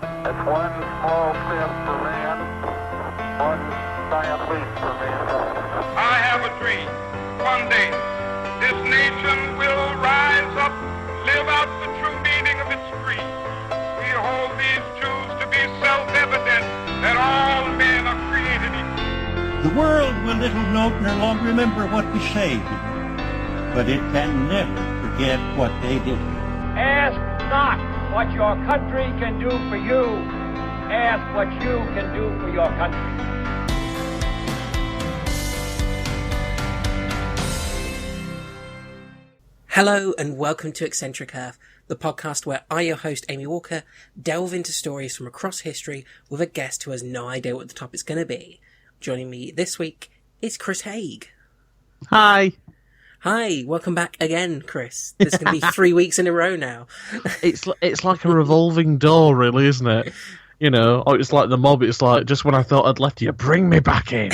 It's one small step for man, one giant leap for mankind. I have a dream. One day, this nation will rise up, live out the true meaning of its creed. We hold these truths to be self-evident that all men are created equal. The world will little note no longer remember what we say, but it can never forget what they did. Ask not what your country can do for you. Ask what you can do for your country. Hello and welcome to Eccentric Earth, the podcast where I, your host Amy Walker, delve into stories from across history with a guest who has no idea what the topic's going to be. Joining me this week is Chris Haigh. Hi. Hi, welcome back again, Chris. This is going to be 3 weeks in a row now. It's like a revolving door, really, isn't it? You know, it's like the mob. It's like, just when I thought I'd left you, bring me back in.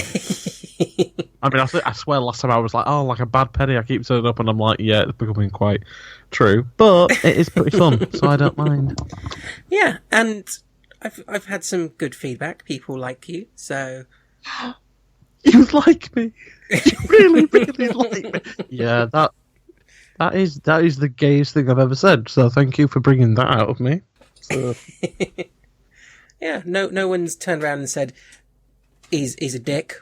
I mean, I swear last time I was like, oh, like a bad penny. I keep turning up and I'm like, yeah, it's becoming quite true. But it is pretty fun, so I don't mind. Yeah, and I've had some good feedback. People like you, so... You like me? You really, really like me? Yeah, that is the gayest thing I've ever said. So thank you for bringing that out of me. So. Yeah, no one's turned around and said he's a dick,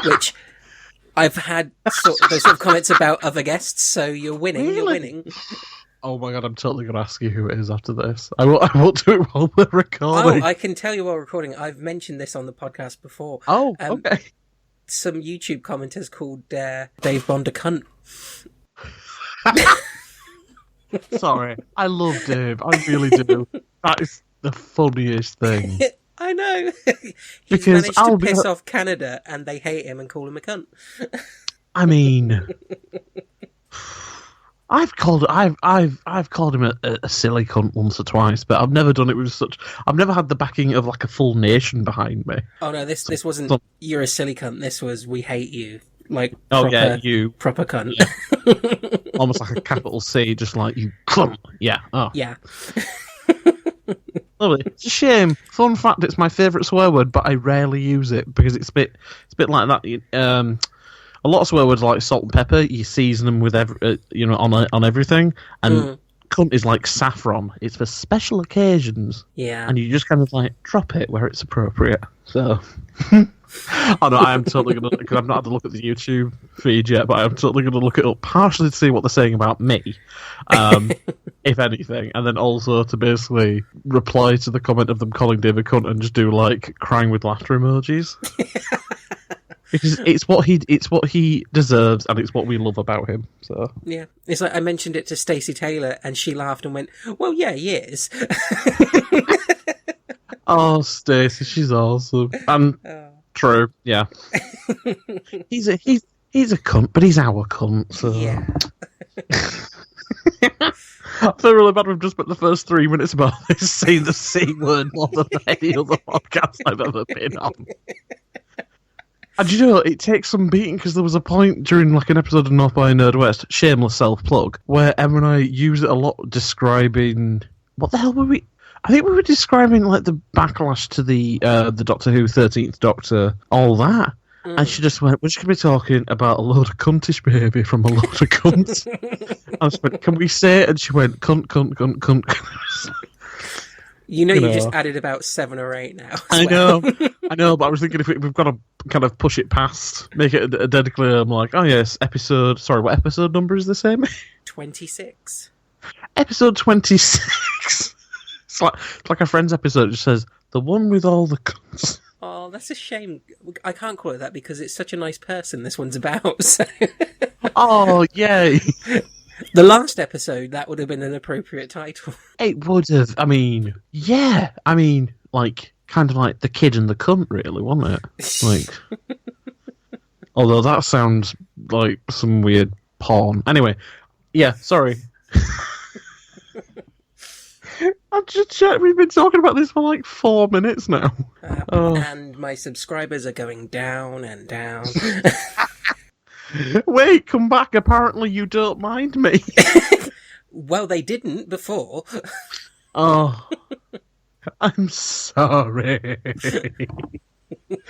which I've had those sort of comments about other guests. So you're winning. Really? You're winning. Oh my god, I'm totally going to ask you who it is after this. I won't do it while we're recording. Oh, I can tell you while recording. I've mentioned this on the podcast before. Oh, okay. Some YouTube commenters called Dave Bond a cunt. Sorry, I love Dave. I really do. That is the funniest thing. I know. He's because managed to piss off Canada and they hate him and call him a cunt. I mean... I've called him a silly cunt once or twice, but I've never done it with such. I've never had the backing of like a full nation behind me. Oh no, this wasn't. You're a silly cunt. This was we hate you. Like you proper cunt. Yeah. Almost like a capital C, just like you cunt. Yeah. Oh. Yeah. Lovely. It's a shame. Fun fact: it's my favourite swear word, but I rarely use it because it's a bit like that. A lot of swear words are like salt and pepper. You season them with on everything, and cunt is like saffron. It's for special occasions. Yeah, and you just kind of like drop it where it's appropriate. So, oh no, I am totally gonna because I've not had to look at the YouTube feed yet, but I'm totally gonna look it up partially to see what they're saying about me, if anything, and then also to basically reply to the comment of them calling David cunt and just do like crying with laughter emojis. Because it's what he deserves, and it's what we love about him. So yeah, it's like I mentioned it to Stacey Taylor, and she laughed and went, "Well, yeah, he is." Oh, Stacey, she's awesome, and true, yeah. he's a cunt, but he's our cunt. So yeah. I feel really bad. We've just spent the first 3 minutes about this saying the C word more than any other podcast I've ever been on. And you know, it takes some beating because there was a point during like an episode of North by Nerdwest, shameless self-plug, where Emma and I use it a lot describing... What the hell were we... I think we were describing like the backlash to the Doctor Who 13th Doctor, all that. And she just went, we're just going to be talking about a load of cuntish behaviour from a load of cunts. I just went, can we say it? And she went, cunt, cunt, cunt, cunt. You know, you just added about 7 or 8 now. I know, but I was thinking if we've got to kind of push it past, make it a dead clear. I'm like, oh yes, what episode number is this, Amy? 26. Episode 26. It's like a Friends episode. It just says, the one with all the cunts. Oh, that's a shame. I can't call it that because it's such a nice person this one's about. So. Oh, yay. The last episode, that would have been an appropriate title. It would have. I mean, yeah. I mean, like, kind of like the kid and the cunt, really, wasn't it? Like, although that sounds like some weird porn. Anyway, yeah, sorry. I've just checked. We've been talking about this for like 4 minutes now. And my subscribers are going down and down. Wait, come back. Apparently you don't mind me. Well, they didn't before. Oh. I'm sorry.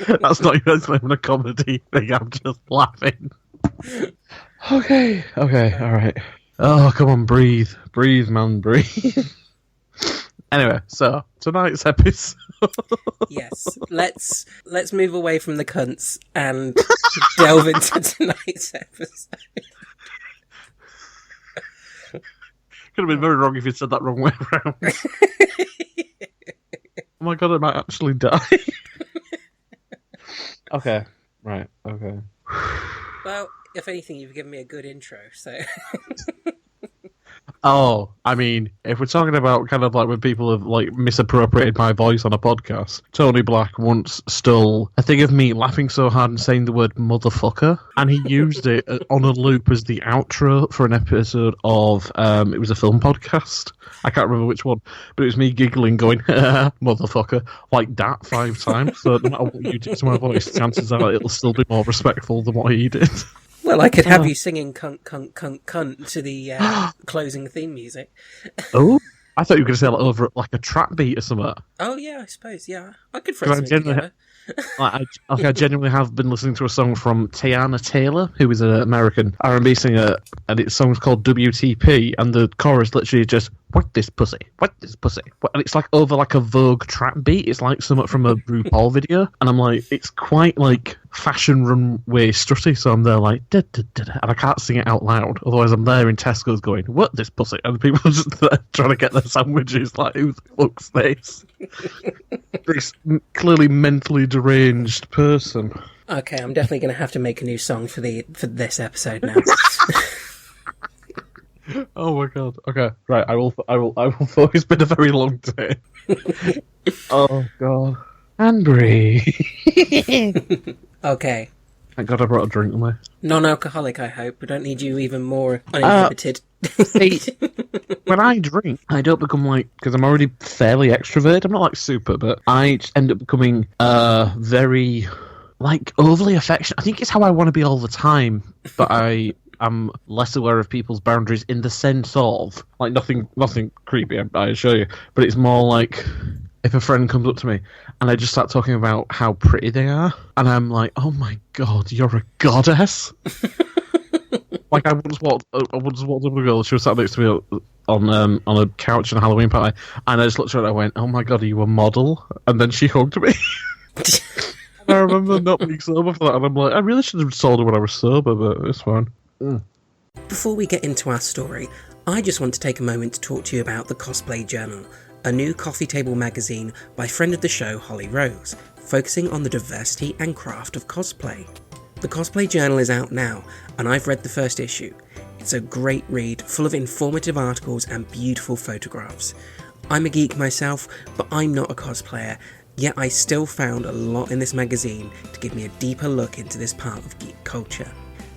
That's not even a comedy thing. I'm just laughing. Okay, all right. Oh, come on, breathe, man, breathe. Anyway, so tonight's episode. Yes, let's move away from the cunts and delve into tonight's episode. Could have been very wrong if you'd said that wrong way around. Oh my god, I might actually die. Okay, right, okay. Well, if anything, you've given me a good intro, so... Oh, I mean, if we're talking about kind of like when people have like misappropriated my voice on a podcast, Tony Black once stole a thing of me laughing so hard and saying the word motherfucker, and he used it on a loop as the outro for an episode of, it was a film podcast. I can't remember which one, but it was me giggling going, motherfucker, like that 5 times. So no matter what you do to my voice, chances are it'll still be more respectful than what he did. Well, I could have you singing cunt, cunt, cunt, cunt to the closing theme music. Oh, I thought you were going to say like, over like a trap beat or something. Oh, yeah, I suppose, yeah. I could throw something together. I genuinely have been listening to a song from Tiana Taylor, who is an American R&B singer, and its song's called WTP, and the chorus literally is just, what this pussy, what this pussy. And it's like over like a Vogue trap beat. It's like something from a RuPaul video, and I'm like, it's quite like fashion runway strutty, so I'm there like, da, da, da, da, and I can't sing it out loud, otherwise I'm there in Tesco's going, what this pussy, and people are just there trying to get their sandwiches, like, who the fuck's this? This clearly mentally deranged person. Okay, I'm definitely going to have to make a new song for this episode now. Oh my god. Okay, right. I will focus. It's been a very long day. Oh god. And breathe. Okay. Thank God I brought a drink with me. Non-alcoholic, I hope. I don't need you even more uninhibited. See, when I drink, I don't become like, because I'm already fairly extroverted. I'm not like super, but I end up becoming very like overly affectionate. I think it's how I want to be all the time, but I'm less aware of people's boundaries in the sense of like nothing creepy, I assure you, but it's more like if a friend comes up to me and I just start talking about how pretty they are, and I'm like, oh my god, you're a goddess. Like I once walked up with a girl, she was sat next to me on a couch in a Halloween party, and I just looked at her and I went, oh my god, are you a model? And then she hugged me. And I remember not being sober for that, and I'm like, I really should have told her when I was sober, but it's fine. Before we get into our story, I just want to take a moment to talk to you about the Cosplay Journal, a new coffee table magazine by friend of the show Holly Rose, focusing on the diversity and craft of cosplay. The Cosplay Journal is out now, and I've read the first issue. It's a great read, full of informative articles and beautiful photographs. I'm a geek myself, but I'm not a cosplayer, yet I still found a lot in this magazine to give me a deeper look into this part of geek culture.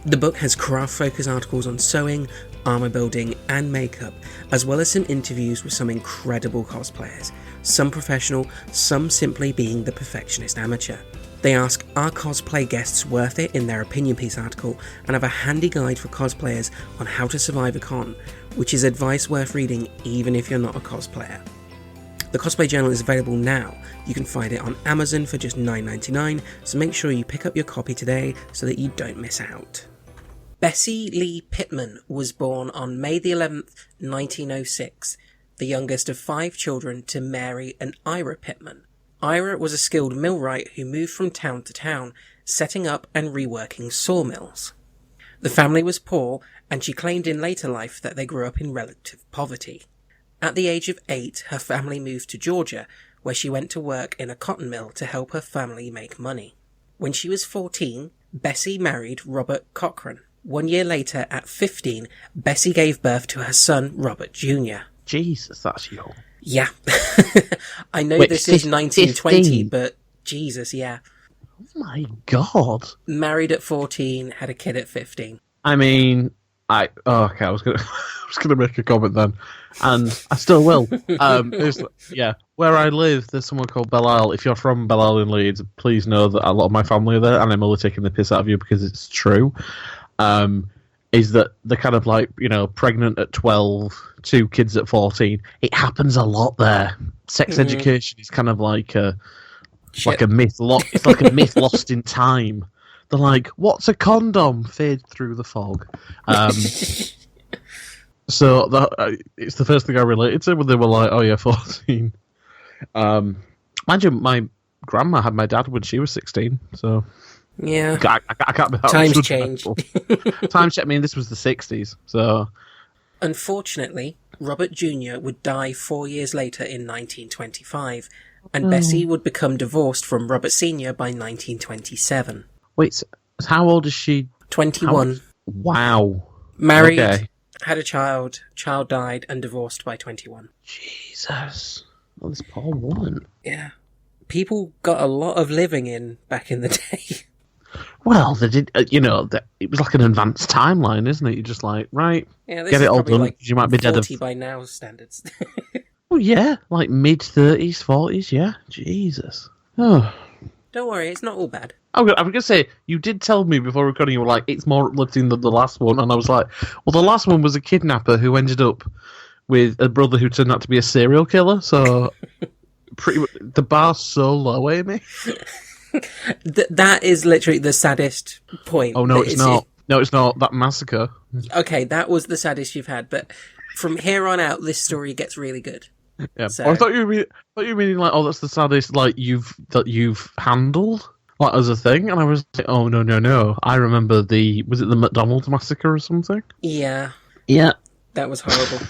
The book has craft-focused articles on sewing, armour building and makeup, as well as some interviews with some incredible cosplayers, some professional, some simply being the perfectionist amateur. They ask, are cosplay guests worth it in their opinion piece article, and have a handy guide for cosplayers on how to survive a con, which is advice worth reading even if you're not a cosplayer. The Cosplay Journal is available now. You can find it on Amazon for just $9.99, so make sure you pick up your copy today so that you don't miss out. Bessie Lee Pittman was born on May the 11th, 1906, the youngest of 5 children to Mary and Ira Pittman. Ira was a skilled millwright who moved from town to town, setting up and reworking sawmills. The family was poor, and she claimed in later life that they grew up in relative poverty. At the age of 8, her family moved to Georgia, where she went to work in a cotton mill to help her family make money. When she was 14, Bessie married Robert Cochrane. 1 year later, at 15, Bessie gave birth to her son, Robert Jr. Jesus, that's young. Yeah. I know Wait, this is 1920, 15? but Jesus, yeah. Oh my god. Married at 14, had a kid at 15. I mean, I was gonna make a comment then, and I still will. Where I live, there's someone called Belle Isle. If you're from Belle Isle in Leeds, please know that a lot of my family are there, and I'm only taking the piss out of you because it's true. is that they're kind of like, pregnant at 12, 2 kids at 14. It happens a lot there. Sex education is kind of like a myth. It's like a myth lost in time. They're like, what's a condom? Fade through the fog. So it's the first thing I related to when they were like, oh yeah, 14. Mind you, my grandma had my dad when she was 16, so... Yeah. I can't be that Times change. Times change. I mean, this was the 60s, so... Unfortunately, Robert Jr. would die 4 years later in 1925, and Bessie would become divorced from Robert Sr. by 1927. Wait, so how old is she? 21. Wow. Married, Okay. had a child died, and divorced by 21. Jesus. Well, this poor woman. Yeah. People got a lot of living in back in the day. Well, they did, it was like an advanced timeline, isn't it? You're just like, right, Yeah, this get is it all probably done, like 'cause you might be dead 40 of... by now standards. Oh, yeah, like mid-30s, 40s, yeah. Jesus. Oh. Don't worry, it's not all bad. I'm going to say, you did tell me before recording, you were like, it's more uplifting than the last one, and I was like, well, the last one was a kidnapper who ended up with a brother who turned out to be a serial killer, so the bar's so low, Amy. That is literally the saddest point. Oh, no, it's not. No, it's not. That massacre. Okay, that was the saddest you've had, but from here on out, this story gets really good. Yeah. So... I thought you were meaning like, oh, that's the saddest like you've handled like as a thing, and I was like, oh no. I remember was it the McDonald's massacre or something? Yeah. Yeah. That was horrible.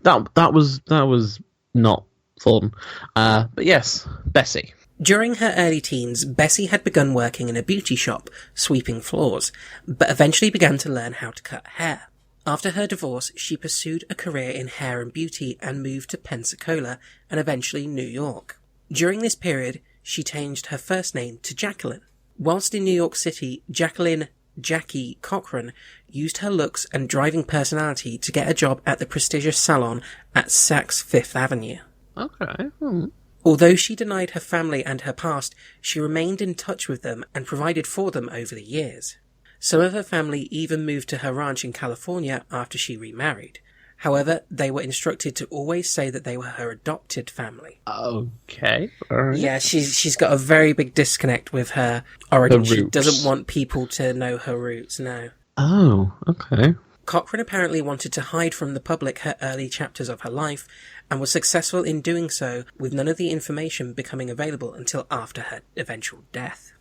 That was not fun. But yes, Bessie. During her early teens, Bessie had begun working in a beauty shop, sweeping floors, but eventually began to learn how to cut hair. After her divorce, she pursued a career in hair and beauty and moved to Pensacola and eventually New York. During this period, she changed her first name to Jacqueline. Whilst in New York City, Jackie Cochrane used her looks and driving personality to get a job at the prestigious salon at Saks Fifth Avenue. Okay. Although she denied her family and her past, she remained in touch with them and provided for them over the years. Some of her family even moved to her ranch in California after she remarried. However, they were instructed to always say that they were her adopted family. Okay. All right. Yeah, she's got a very big disconnect with her origin. She roots. doesn't want people to know her roots, no. Oh, okay. Cochrane apparently wanted to hide from the public her early chapters of her life, and was successful in doing so, with none of the information becoming available until after her eventual death.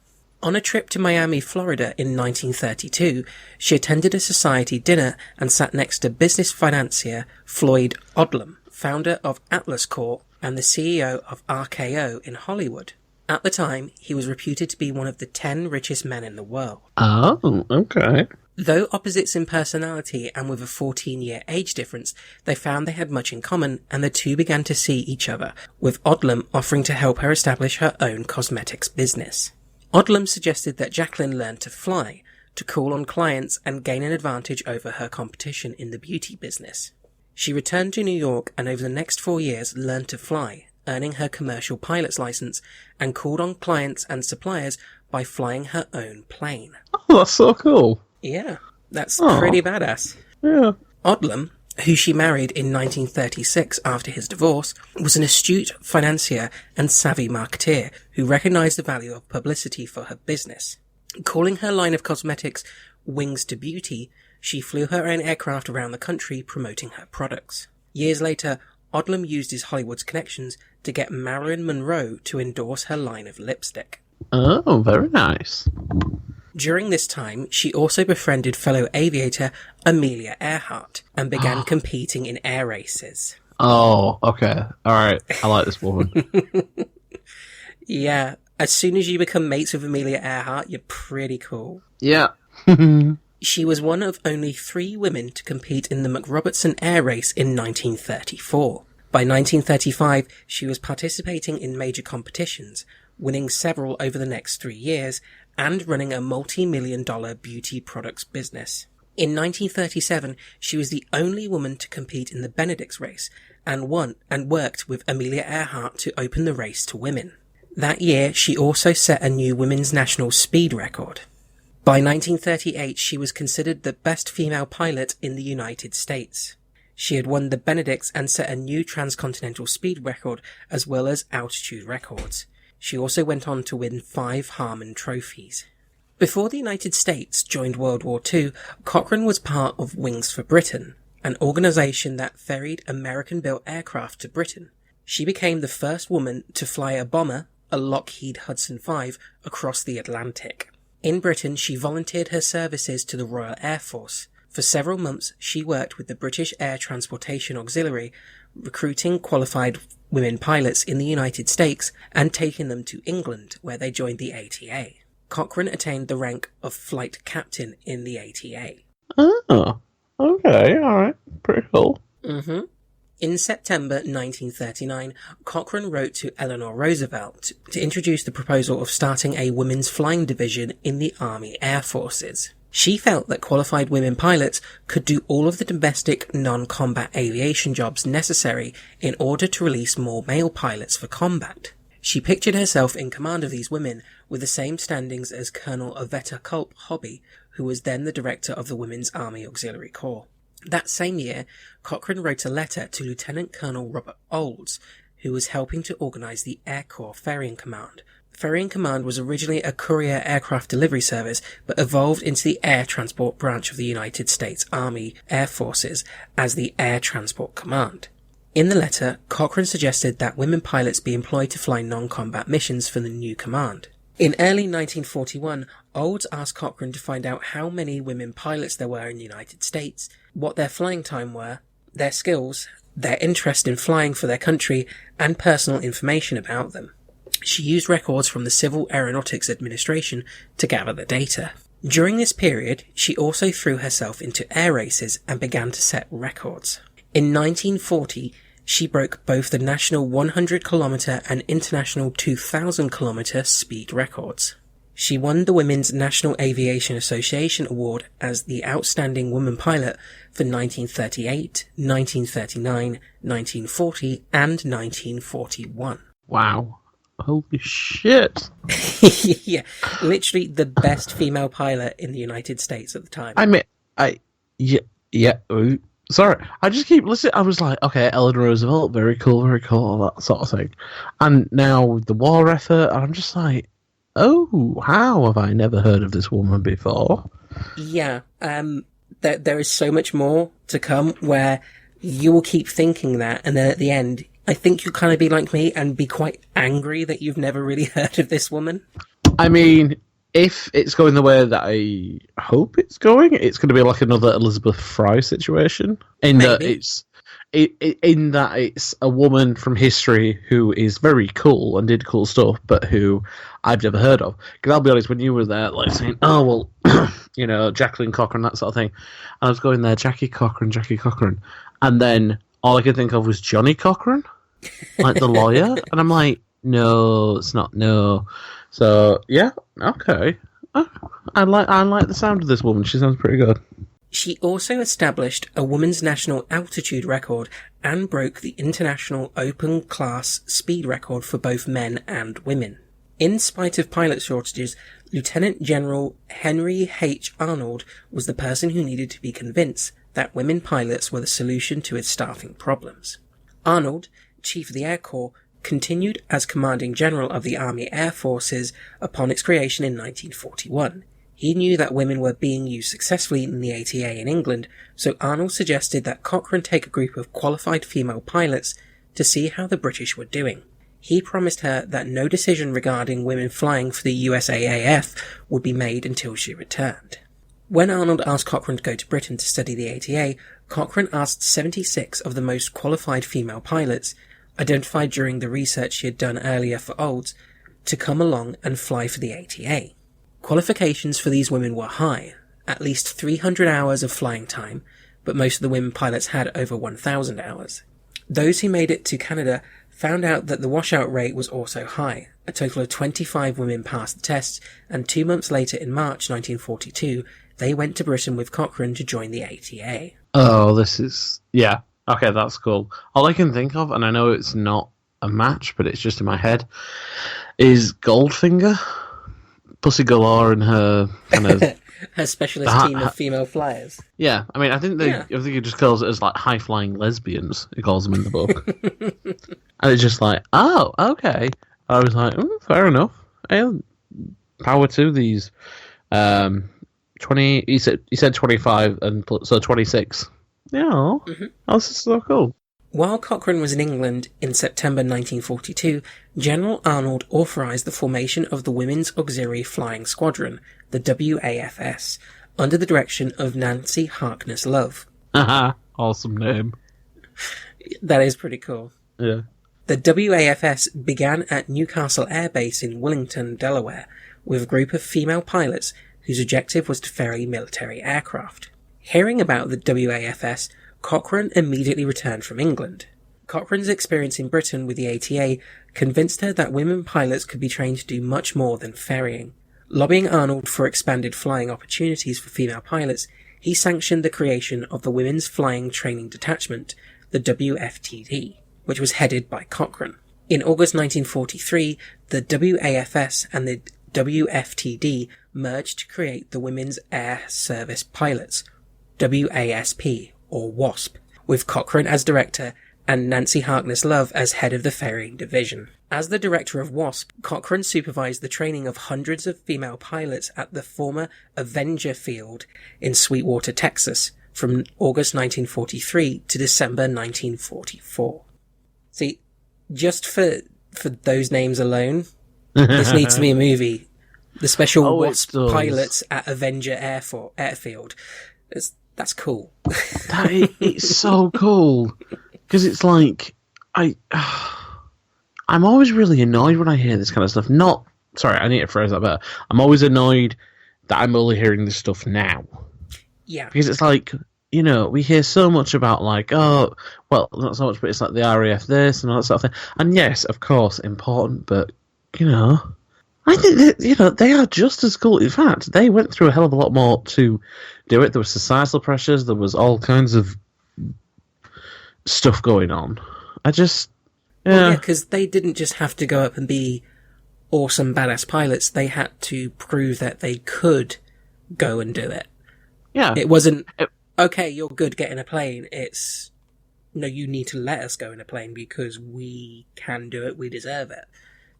On a trip to Miami, Florida in 1932, she attended a society dinner and sat next to business financier Floyd Odlum, founder of Atlas Corp and the CEO of RKO in Hollywood. At the time, he was reputed to be one of the 10 richest men in the world. Oh, okay. Though opposites in personality and with a 14-year age difference, they found they had much in common, and the two began to see each other, with Odlum offering to help her establish her own cosmetics business. Odlum suggested that Jacqueline learn to fly, to call on clients and gain an advantage over her competition in the beauty business. She returned to New York and over the next 4 years learned to fly, earning her commercial pilot's license, and called on clients and suppliers by flying her own plane. Oh, that's so cool. Yeah, that's pretty badass. Yeah. Odlum, who she married in 1936 after his divorce, was an astute financier and savvy marketeer who recognized the value of publicity for her business. Calling her line of cosmetics Wings to Beauty, she flew her own aircraft around the country promoting her products. Years later, Odlum used his Hollywood's connections to get Marilyn Monroe to endorse her line of lipstick. Oh, very nice. During this time, she also befriended fellow aviator Amelia Earhart and began competing in air races. Oh, okay. All right. I like this woman. Yeah, as soon as you become mates with Amelia Earhart, you're pretty cool. Yeah. She was one of only 3 women to compete in the McRobertson Air Race in 1934. By 1935, she was participating in major competitions, winning several over the next 3 years, and running a multi-million-dollar beauty products business. In 1937, she was the only woman to compete in the Benedict's race, and worked with Amelia Earhart to open the race to women. That year, she also set a new women's national speed record. By 1938, she was considered the best female pilot in the United States. She had won the Benedicts and set a new transcontinental speed record as well as altitude records. She also went on to win 5 Harmon trophies. Before the United States joined World War II, Cochrane was part of Wings for Britain, an organisation that ferried American-built aircraft to Britain. She became the first woman to fly a bomber, a Lockheed Hudson V, across the Atlantic. In Britain, she volunteered her services to the Royal Air Force. For several months, she worked with the British Air Transportation Auxiliary, recruiting qualified women pilots in the United States and taking them to England, where they joined the ATA. Cochrane attained the rank of flight captain in the ATA. Oh, okay, alright, pretty cool. In September 1939, Cochrane wrote to Eleanor Roosevelt to introduce the proposal of starting a women's flying division in the Army Air Forces. She felt that qualified women pilots could do all of the domestic non-combat aviation jobs necessary in order to release more male pilots for combat. She pictured herself in command of these women with the same standings as Colonel Ovetta Culp Hobby, who was then the director of the Women's Army Auxiliary Corps. That same year, Cochrane wrote a letter to Lieutenant Colonel Robert Olds, who was helping to organise the Air Corps Ferrying Command. Ferrying Command was originally a courier aircraft delivery service, but evolved into the Air Transport Branch of the United States Army Air Forces as the Air Transport Command. In the letter, Cochrane suggested that women pilots be employed to fly non-combat missions for the new command. In early 1941, Olds asked Cochrane to find out how many women pilots there were in the United States, what their flying time were, their skills, their interest in flying for their country, and personal information about them. She used records from the Civil Aeronautics Administration to gather the data. During this period, she also threw herself into air races and began to set records. In 1940, she broke both the national 100-kilometre and international 2,000-kilometre speed records. She won the Women's National Aviation Association Award as the Outstanding Woman Pilot for 1938, 1939, 1940, and 1941. Wow. Holy shit. Yeah, literally the best female pilot in the United States at the time. Sorry, I just keep listening. I was like, okay, Eleanor Roosevelt, very cool, all that sort of thing. And now the war effort, and I'm just like, oh, how have I never heard of this woman before? Yeah, there is so much more to come where you will keep thinking that, and then at the end, I think you'll kind of be like me and be quite angry that you've never really heard of this woman. I mean, if it's going the way that I hope it's going to be like another Elizabeth Fry situation. In that it's a woman from history who is very cool and did cool stuff, but who I've never heard of. Because I'll be honest, when you were there, like saying, "Oh well," Jacqueline Cochrane, that sort of thing, and I was going there, Jackie Cochrane, and then all I could think of was Johnny Cochrane, like the lawyer, and I'm like, no, it's not, no. So yeah, okay. I like the sound of this woman. She sounds pretty good. She also established a women's national altitude record and broke the international open class speed record for both men and women. In spite of pilot shortages, Lieutenant General Henry H. Arnold was the person who needed to be convinced that women pilots were the solution to its staffing problems. Arnold, Chief of the Air Corps, continued as Commanding General of the Army Air Forces upon its creation in 1941. He knew that women were being used successfully in the ATA in England, so Arnold suggested that Cochrane take a group of qualified female pilots to see how the British were doing. He promised her that no decision regarding women flying for the USAAF would be made until she returned. When Arnold asked Cochrane to go to Britain to study the ATA, Cochrane asked 76 of the most qualified female pilots, identified during the research she had done earlier for Olds, to come along and fly for the ATA. Qualifications for these women were high, at least 300 hours of flying time, but most of the women pilots had over 1,000 hours. Those who made it to Canada found out that the washout rate was also high. A total of 25 women passed the tests, and 2 months later in March 1942, they went to Britain with Cochrane to join the ATA. Oh, yeah. Okay, that's cool. All I can think of, and I know it's not a match, but it's just in my head, is Goldfinger. Pussy Galore and her kind of Her specialist team of female flyers. Yeah, I mean, I think he just calls it as like high flying lesbians. He calls them in the book, and it's just like, oh, okay. I was like, fair enough. Hey, power to these. 20. He said 25, and so 26. Yeah, That's so cool. While Cochrane was in England in September 1942, General Arnold authorised the formation of the Women's Auxiliary Flying Squadron, the WAFS, under the direction of Nancy Harkness Love. Awesome name. That is pretty cool. Yeah. The WAFS began at Newcastle Air Base in Wellington, Delaware, with a group of female pilots whose objective was to ferry military aircraft. Hearing about the WAFS, Cochrane immediately returned from England. Cochrane's experience in Britain with the ATA convinced her that women pilots could be trained to do much more than ferrying. Lobbying Arnold for expanded flying opportunities for female pilots, he sanctioned the creation of the Women's Flying Training Detachment, the WFTD, which was headed by Cochrane. In August 1943, the WAFS and the WFTD merged to create the Women's Air Service Pilots, WASP, or WASP, with Cochrane as director and Nancy Harkness Love as head of the ferrying division. As the director of WASP, Cochrane supervised the training of hundreds of female pilots at the former Avenger Field in Sweetwater, Texas, from August 1943 to December 1944. See, just for those names alone, this needs to be a movie. The special WASP pilots at Avenger Airfield. That's cool. It's so cool. Because it's like, I'm always really annoyed when I hear this kind of stuff. I need to phrase that better. I'm always annoyed that I'm only hearing this stuff now. Yeah. Because it's like, we hear so much about like, not so much, but it's like the RAF this and all that sort of thing. And yes, of course, important, but, I think that, they are just as cool. In fact, they went through a hell of a lot more to do it. There were societal pressures. There was all kinds of stuff going on. Because they didn't just have to go up and be awesome, badass pilots. They had to prove that they could go and do it. Yeah. It wasn't, okay, you're good, get in a plane. It's, no, you need to let us go in a plane because we can do it, we deserve it.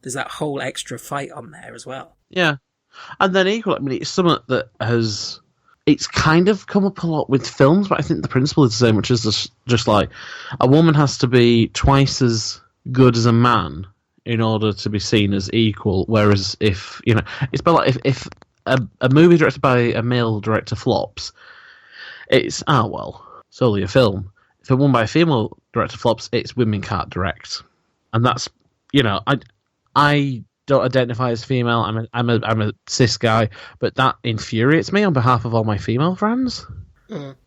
There's that whole extra fight on there as well. Yeah. And then equally, it's something that it's kind of come up a lot with films, but I think the principle is the same, which is just like a woman has to be twice as good as a man in order to be seen as equal. Whereas if, it's about like if a movie directed by a male director flops, it's, it's only a film. If a one by a female director flops, it's women can't direct. And that's, I don't identify as female. I'm a cis guy, but that infuriates me on behalf of all my female friends.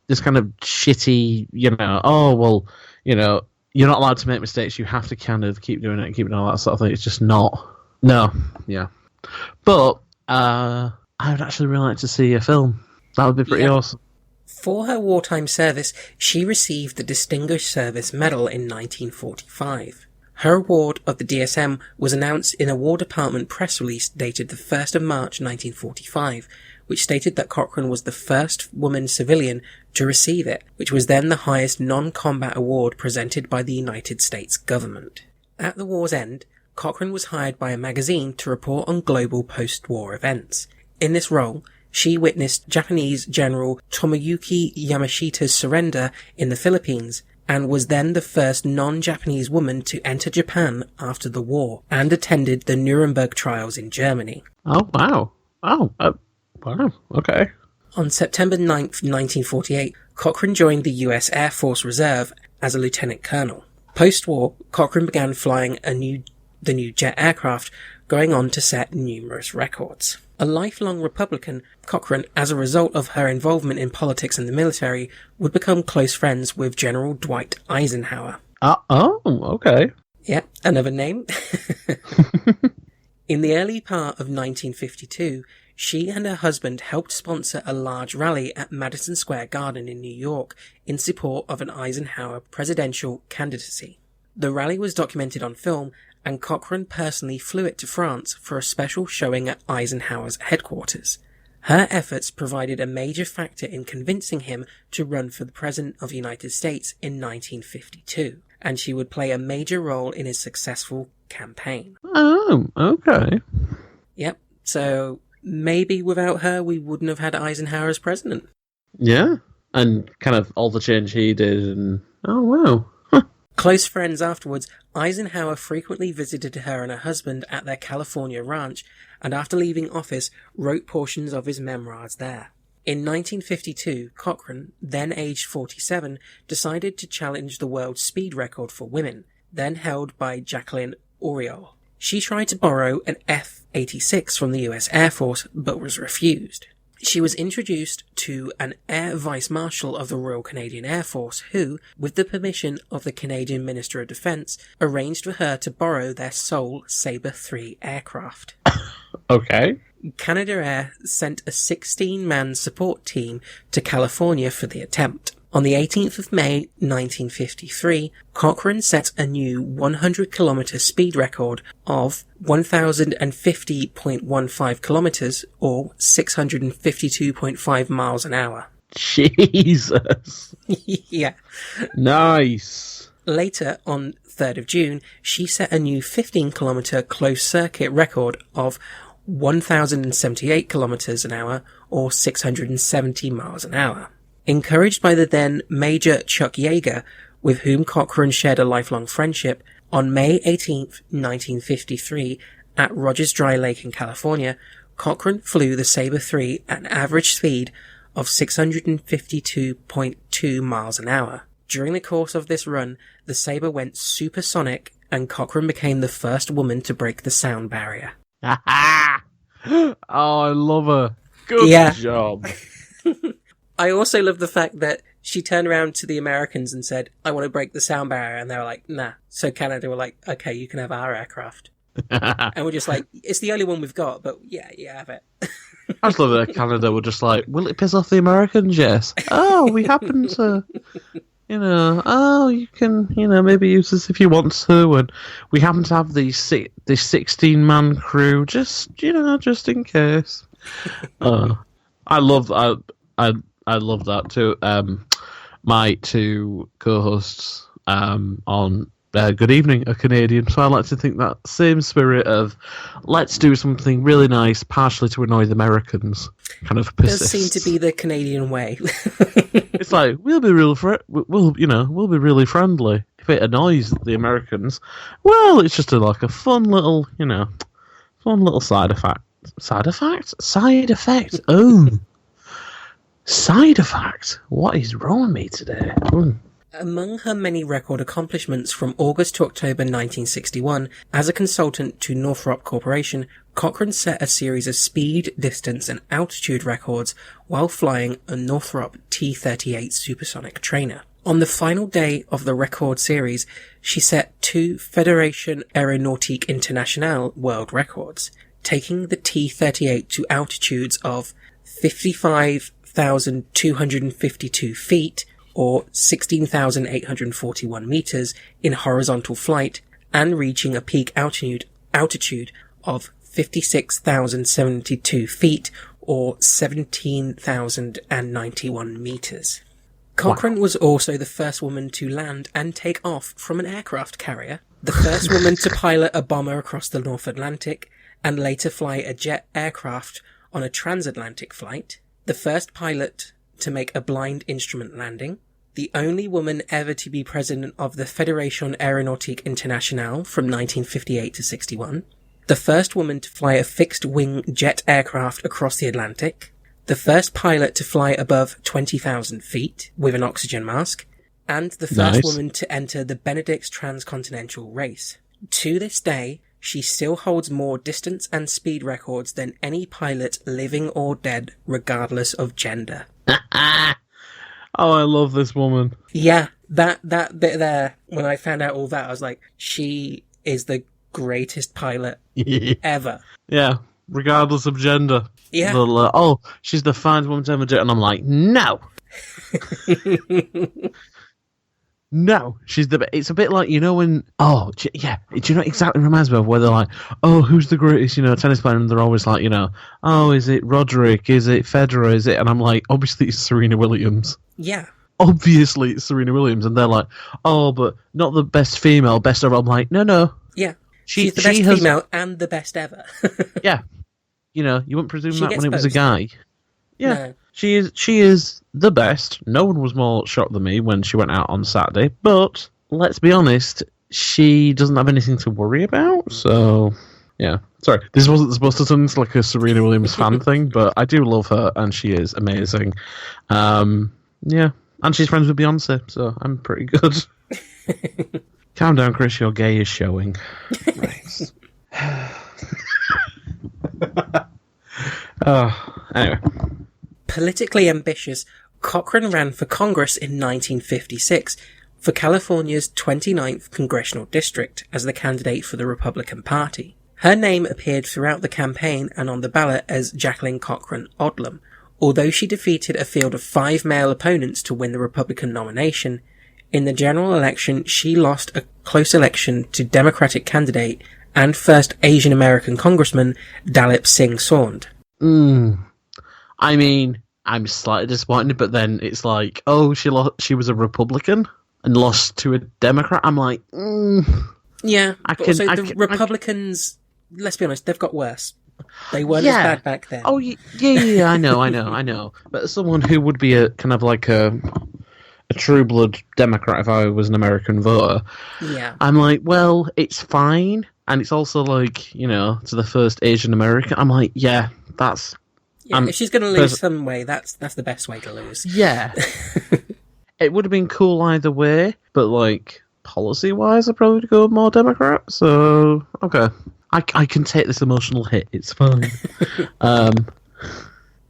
This kind of shitty, you're not allowed to make mistakes. You have to kind of keep doing it and keep doing all that sort of thing. It's just not. No, yeah. But I would actually really like to see a film. That would be pretty awesome. For her wartime service, she received the Distinguished Service Medal in 1945. Her award of the DSM was announced in a War Department press release dated the 1st of March 1945, which stated that Cochrane was the first woman civilian to receive it, which was then the highest non-combat award presented by the United States government. At the war's end, Cochrane was hired by a magazine to report on global post-war events. In this role, she witnessed Japanese General Tomoyuki Yamashita's surrender in the Philippines, and was then the first non-Japanese woman to enter Japan after the war, and attended the Nuremberg trials in Germany. Oh, wow. Wow, okay. On September 9th, 1948, Cochrane joined the US Air Force Reserve as a lieutenant colonel. Post-war, Cochrane began flying the new jet aircraft, going on to set numerous records. A lifelong Republican, Cochrane, as a result of her involvement in politics and the military, would become close friends with General Dwight Eisenhower. Okay. Yeah, another name. In the early part of 1952, she and her husband helped sponsor a large rally at Madison Square Garden in New York in support of an Eisenhower presidential candidacy. The rally was documented on film, and Cochrane personally flew it to France for a special showing at Eisenhower's headquarters. Her efforts provided a major factor in convincing him to run for the President of the United States in 1952, and she would play a major role in his successful campaign. Oh, okay. Yep, so maybe without her we wouldn't have had Eisenhower as president. Yeah, and kind of all the change he did, and oh wow. Close friends afterwards, Eisenhower frequently visited her and her husband at their California ranch, and after leaving office, wrote portions of his memoirs there. In 1952, Cochrane, then aged 47, decided to challenge the world speed record for women, then held by Jacqueline Cochrane. She tried to borrow an F-86 from the US Air Force, but was refused. She was introduced to an Air Vice Marshal of the Royal Canadian Air Force who, with the permission of the Canadian Minister of Defence, arranged for her to borrow their sole Sabre III aircraft. Okay. Canada Air sent a 16-man support team to California for the attempt. On the 18th of May 1953, Cochrane set a new 100-kilometre speed record of 1,050.15 kilometres, or 652.5 miles an hour. Jesus. Yeah. Nice. Later, on 3rd of June, she set a new 15-kilometre closed-circuit record of 1,078 kilometres an hour, or 670 miles an hour. Encouraged by the then Major Chuck Yeager, with whom Cochrane shared a lifelong friendship, on May 18, 1953, at Rogers Dry Lake in California, Cochrane flew the Sabre III at an average speed of 652.2 miles an hour. During the course of this run, the Sabre went supersonic, and Cochrane became the first woman to break the sound barrier. Oh, I love her. Good job. I also love the fact that she turned around to the Americans and said, I want to break the sound barrier. And they were like, nah. So Canada were like, okay, you can have our aircraft. And we're just like, it's the only one we've got, but yeah, have it. I just love that Canada were just like, will it piss off the Americans? Yes. Oh, we happen to, you can, maybe use this if you want to. And we happen to have this 16-man crew, just in case. I love that too. My two co-hosts on Good Evening are Canadian, so I like to think that same spirit of let's do something really nice, partially to annoy the Americans, kind of persists. Does seem to be the Canadian way. It's like we'll be we'll be really friendly. If it annoys the Americans, well, it's just a fun little side effect. Side effect. Oh. Side effect? What is wrong with me today? Among her many record accomplishments from August to October 1961, as a consultant to Northrop Corporation, Cochrane set a series of speed, distance and altitude records while flying a Northrop T-38 supersonic trainer. On the final day of the record series, she set 2 Fédération Aéronautique Internationale world records, taking the T-38 to altitudes of 55,252 feet, or 16,841 meters in horizontal flight, and reaching a peak altitude of 56,072 feet, or 17,091 meters. Cochrane was also the first woman to land and take off from an aircraft carrier, the first woman to pilot a bomber across the North Atlantic, and later fly a jet aircraft on a transatlantic flight, the first pilot to make a blind instrument landing, the only woman ever to be president of the Fédération Aéronautique Internationale from 1958 to 61, the first woman to fly a fixed-wing jet aircraft across the Atlantic, the first pilot to fly above 20,000 feet with an oxygen mask, and the first woman to enter the Benedict's transcontinental race. To this day, she still holds more distance and speed records than any pilot living or dead, regardless of gender. Oh, I love this woman. Yeah, that bit there, when I found out all that, I was like, she is the greatest pilot ever. Yeah, regardless of gender. Yeah. She's the finest woman to ever do it. And I'm like, no. No, she's the. It's a bit like, you know, when do you know what exactly reminds me of, where they're like, oh, who's the greatest, you know, tennis player, and they're always like, you know, oh, is it Roderick, is it Federer, is it, and I'm like, obviously it's Serena Williams. Yeah. Obviously it's Serena Williams, and they're like, oh, but not the best female, best ever. I'm like, no. Yeah. She's the best female and the best ever. Yeah. You know, you wouldn't presume that when it was a both. guy. Yeah. No. She is the best. No one was more shocked than me when she went out on Saturday, but let's be honest, she doesn't have anything to worry about, so yeah. Sorry, this wasn't supposed to sound like a Serena Williams fan thing, but I do love her, and she is amazing. Yeah, and she's friends with Beyonce, so I'm pretty good. Calm down, Chris, your gay is showing. Right. Anyway. Politically ambitious, Cochrane ran for Congress in 1956 for California's 29th Congressional District as the candidate for the Republican Party. Her name appeared throughout the campaign and on the ballot as Jacqueline Cochrane Odlum. Although she defeated a field of 5 male opponents to win the Republican nomination, in the general election she lost a close election to Democratic candidate and first Asian American Congressman Dalip Singh Saund. I mean, I'm slightly disappointed, but then it's like, oh, she was a Republican and lost to a Democrat. I'm like, Yeah, the Republicans, let's be honest, they've got worse. They weren't as bad back then. Oh, yeah, I know. But as someone who would be a kind of like a true blood Democrat if I was an American voter, yeah, I'm like, well, it's fine, and it's also like, you know, to the first Asian American. I'm like, yeah, that's. Yeah, if she's going to lose some way, that's the best way to lose. Yeah. It would have been cool either way, but, like, policy-wise, I'd probably go more Democrat, so, okay. I can take this emotional hit, it's fine.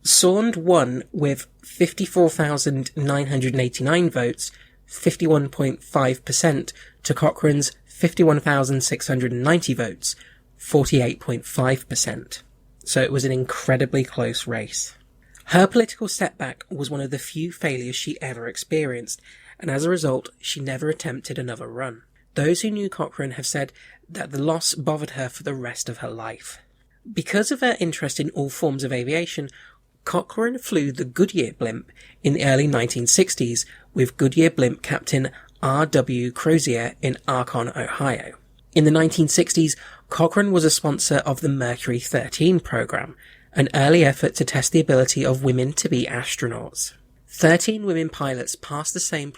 Saund won with 54,989 votes, 51.5%, to Cochrane's 51,690 votes, 48.5%. So it was an incredibly close race. Her political setback was one of the few failures she ever experienced, and as a result, she never attempted another run. Those who knew Cochrane have said that the loss bothered her for the rest of her life. Because of her interest in all forms of aviation, Cochrane flew the Goodyear blimp in the early 1960s with Goodyear blimp captain R.W. Crozier in Archon, Ohio. In the 1960s, Cochrane was a sponsor of the Mercury 13 program, an early effort to test the ability of women to be astronauts. 13 women pilots passed the same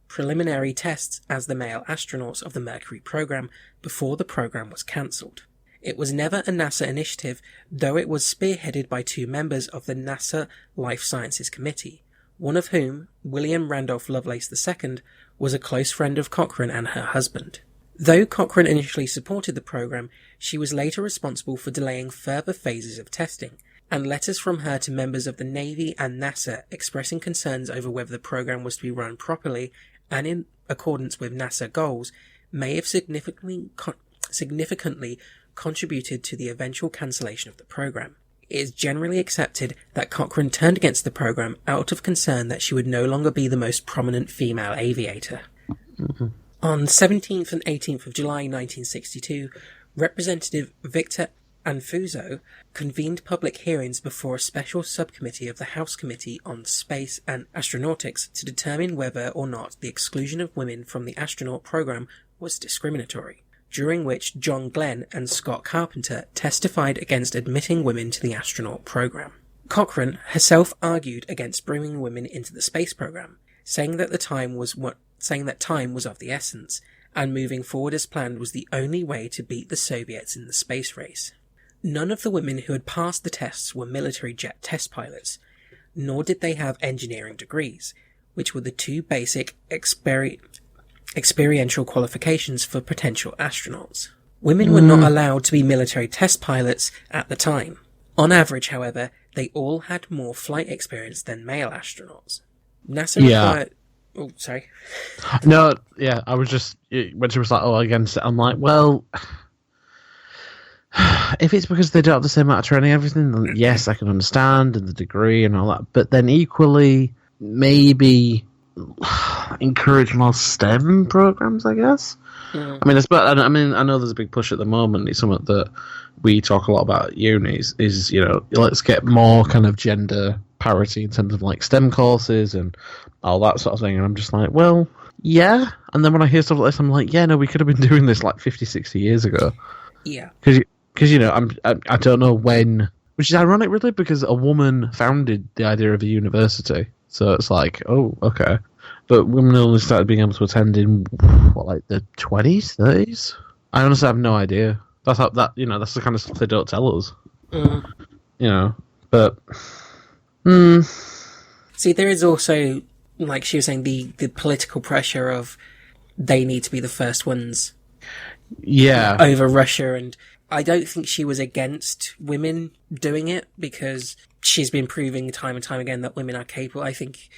preliminary tests as the male astronauts of the Mercury program before the program was cancelled. It was never a NASA initiative, though it was spearheaded by 2 members of the NASA Life Sciences Committee, one of whom, William Randolph Lovelace II, was a close friend of Cochrane and her husband. Though Cochrane initially supported the program, she was later responsible for delaying further phases of testing, and letters from her to members of the Navy and NASA expressing concerns over whether the program was to be run properly and in accordance with NASA goals may have significantly contributed to the eventual cancellation of the program. It is generally accepted that Cochrane turned against the program out of concern that she would no longer be the most prominent female aviator. Mm-hmm. On 17th and 18th of July 1962, Representative Victor Anfuso convened public hearings before a special subcommittee of the House Committee on Space and Astronautics to determine whether or not the exclusion of women from the astronaut program was discriminatory, during which John Glenn and Scott Carpenter testified against admitting women to the astronaut program. Cochrane herself argued against bringing women into the space program, saying that time was of the essence, and moving forward as planned was the only way to beat the Soviets in the space race. None of the women who had passed the tests were military jet test pilots, nor did they have engineering degrees, which were the 2 basic experiential qualifications for potential astronauts. Women were not allowed to be military test pilots at the time. On average, however, they all had more flight experience than male astronauts. NASA required... Oh, sorry. No, yeah, I was just... When she was like, against it, I'm like, well... If it's because they don't have the same amount of training and everything, then yes, I can understand, and the degree and all that. But then equally, maybe encourage more STEM programs, I guess. Mm. I know there's a big push at the moment. It's something that we talk a lot about at uni. Is let's get more kind of gender parity in terms of like STEM courses and all that sort of thing. And I'm just like, well, yeah. And then when I hear stuff like this, I'm like, yeah, no, we could have been doing this like 50, 60 years ago. Yeah. Because I don't know when, which is ironic, really, because a woman founded the idea of a university. So it's like, oh, okay. But women only started being able to attend in like the 20s, 30s. I honestly have no idea. That's the kind of stuff they don't tell us. But see, there is also, like she was saying, the political pressure of they need to be the first ones. Yeah. Over Russia, and I don't think she was against women doing it because she's been proving time and time again that women are capable. I think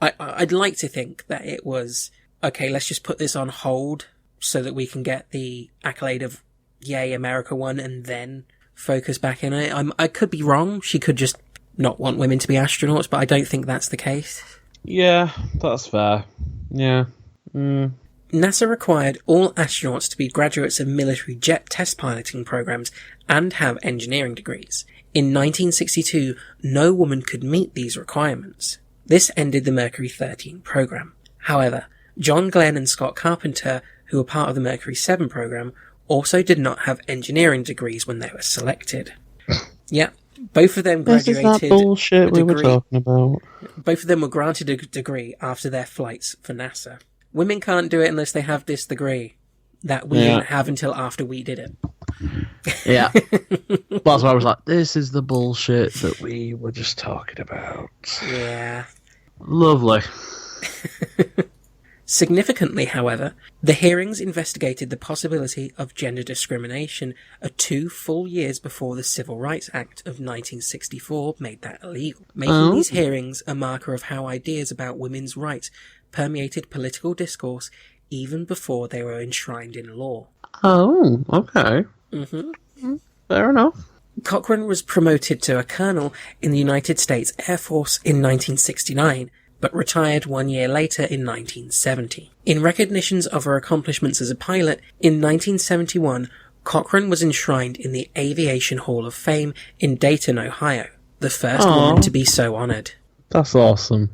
I'd like to think that it was, okay, let's just put this on hold so that we can get the accolade of, yay, America won, and then focus back in it. I could be wrong. She could just not want women to be astronauts, but I don't think that's the case. Yeah, that's fair. Yeah. NASA required all astronauts to be graduates of military jet test piloting programs and have engineering degrees. In 1962, no woman could meet these requirements. This ended the Mercury 13 program. However, John Glenn and Scott Carpenter, who were part of the Mercury 7 program, also did not have engineering degrees when they were selected. Yeah, both of them graduated. This is that bullshit we were talking about. Both of them were granted a degree after their flights for NASA. Women can't do it unless they have this degree that we didn't have until after we did it. Yeah. That's why I was like, this is the bullshit that we were just talking about. Yeah. Lovely. Significantly, however, the hearings investigated the possibility of gender discrimination 2 full years before the Civil Rights Act of 1964 made that illegal, making these hearings a marker of how ideas about women's rights permeated political discourse even before they were enshrined in law. Oh, okay. Fair enough. Cochrane was promoted to a colonel in the United States Air Force in 1969, but retired 1 year later in 1970. In recognition of her accomplishments as a pilot, in 1971, Cochrane was enshrined in the Aviation Hall of Fame in Dayton, Ohio, the first woman to be so honored. That's awesome.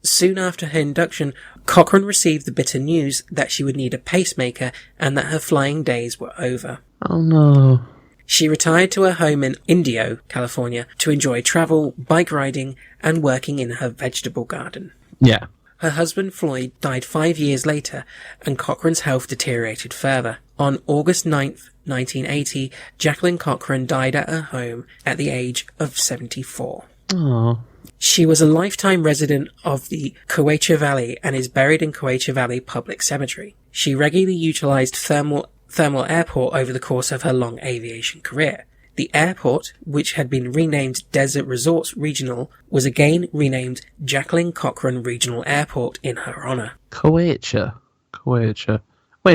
Soon after her induction, Cochrane received the bitter news that she would need a pacemaker and that her flying days were over. Oh no. She retired to her home in Indio, California, to enjoy travel, bike riding, and working in her vegetable garden. Yeah. Her husband Floyd died 5 years later, and Cochrane's health deteriorated further. On August 9th, 1980, Jacqueline Cochrane died at her home at the age of 74. Oh. She was a lifetime resident of the Coachella Valley and is buried in Coachella Valley Public Cemetery. She regularly utilized Thermal Airport over the course of her long aviation career. The airport, which had been renamed Desert Resorts Regional, was again renamed Jacqueline Cochrane Regional Airport in her honor. Coachella. Wait, do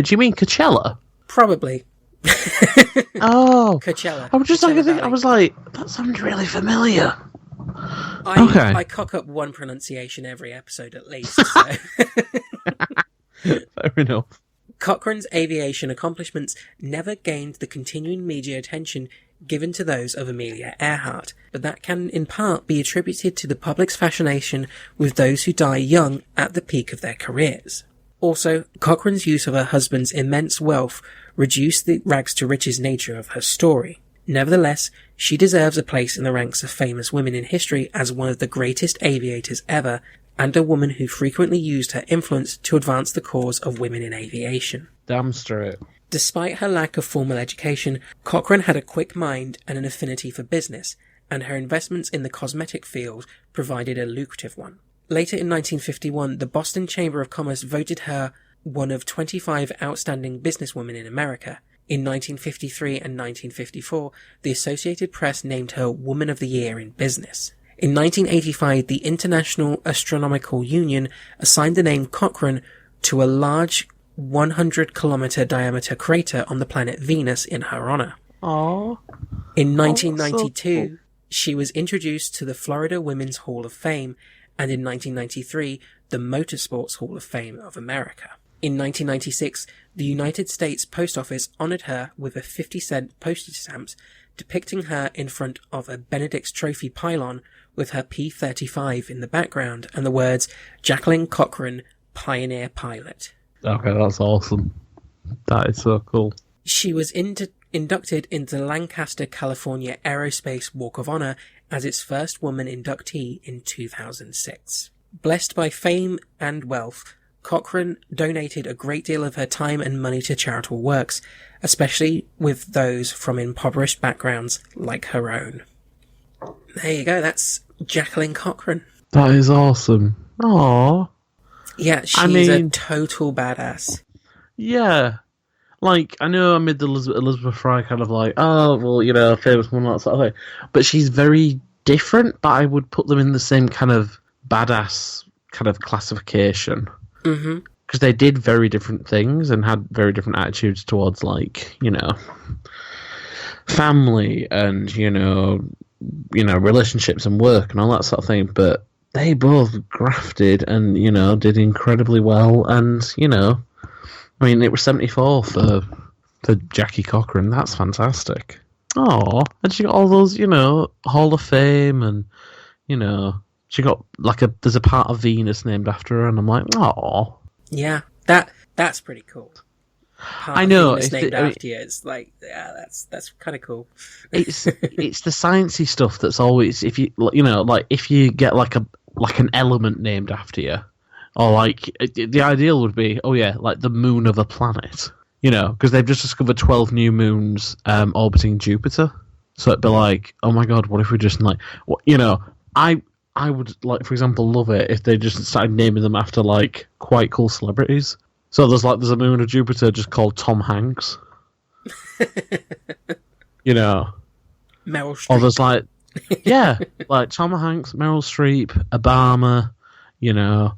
you mean Coachella? Probably. Oh. Coachella. I was just Coachella thinking, Valley. I was like, that sounds really familiar. I cock up one pronunciation every episode at least. So. Fair enough. Cochrane's aviation accomplishments never gained the continuing media attention given to those of Amelia Earhart, but that can in part be attributed to the public's fascination with those who die young at the peak of their careers. Also, Cochrane's use of her husband's immense wealth reduced the rags to riches nature of her story. Nevertheless, she deserves a place in the ranks of famous women in history as one of the greatest aviators ever, and a woman who frequently used her influence to advance the cause of women in aviation. Damn straight. Despite her lack of formal education, Cochrane had a quick mind and an affinity for business, and her investments in the cosmetic field provided a lucrative one. Later in 1951, the Boston Chamber of Commerce voted her one of 25 outstanding businesswomen in America. In 1953 and 1954, the Associated Press named her Woman of the Year in Business. In 1985, the International Astronomical Union assigned the name Cochrane to a large 100-kilometer diameter crater on the planet Venus in her honor. Aww. In 1992, she was introduced to the Florida Women's Hall of Fame, and in 1993, the Motorsports Hall of Fame of America. In 1996, the United States Post Office honoured her with a 50-cent postage stamp depicting her in front of a Benedict's Trophy pylon with her P-35 in the background and the words, Jacqueline Cochrane, Pioneer Pilot. Okay, that's awesome. That is so cool. She was inducted into the Lancaster, California Aerospace Walk of Honor as its first woman inductee in 2006. Blessed by fame and wealth, Cochrane donated a great deal of her time and money to charitable works, especially with those from impoverished backgrounds like her own. There you go, that's Jacqueline Cochrane. That is awesome. Aww. Yeah, she's a total badass. Yeah. Like, I know I made the Elizabeth Fry kind of like, oh, well, you know, famous woman, that sort of thing. But she's very different, but I would put them in the same kind of badass kind of classification. Mm-hmm. Because they did very different things and had very different attitudes towards, like, you know, family and, you know, relationships and work and all that sort of thing. But they both grafted and, you know, did incredibly well. And, you know, I mean, it was 74 for Jackie Cochrane. That's fantastic. Oh, and she got all those, you know, Hall of Fame and, you know, she got there's a part of Venus named after her, and I'm like, oh. Yeah, that's pretty cool. I know. It's named after you. It's like, yeah, that's kind of cool. It's the sciencey stuff that's always, if you know, like if you get like an element named after you, or like the ideal would be, oh yeah, like the moon of a planet, you know, because they've just discovered 12 new moons orbiting Jupiter. So it'd be like, oh my god, what if we just like, what, you know, I would, like, for example, love it if they just started naming them after, like, quite cool celebrities. So there's a moon of Jupiter just called Tom Hanks. You know. Meryl Streep. Or there's, like, yeah, like Tom Hanks, Meryl Streep, Obama, you know,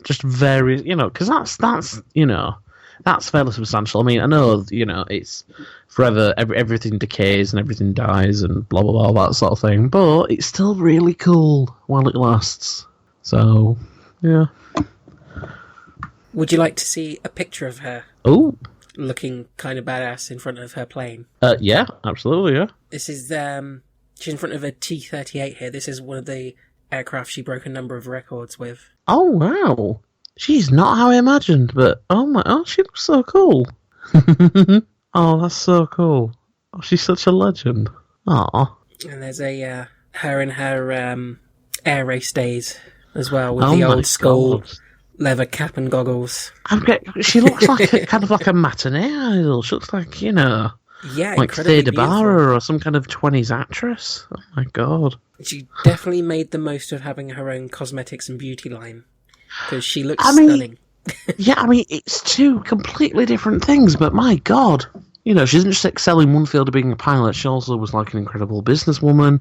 just various, you know, because that's, you know, that's fairly substantial. I mean, I know, you know, it's forever, everything decays and everything dies and blah, blah, blah, that sort of thing. But it's still really cool while it lasts. So, yeah. Would you like to see a picture of her? Oh. Looking kind of badass in front of her plane? Yeah, absolutely, yeah. This is, she's in front of a T-38 here. This is one of the aircraft she broke a number of records with. Oh, wow. She's not how I imagined, but she looks so cool. Oh, that's so cool. Oh, she's such a legend. Aw. And there's a her in her air race days as well, with the old school leather cap and goggles. She looks like kind of like a matinee idol. She looks like, you know, yeah, like Theda Bara or some kind of 20s actress. Oh my god. She definitely made the most of having her own cosmetics and beauty line. Because she looks stunning. Yeah, I mean, it's two completely different things, but my god. You know, she didn't just excel in one field of being a pilot, she also was like an incredible businesswoman,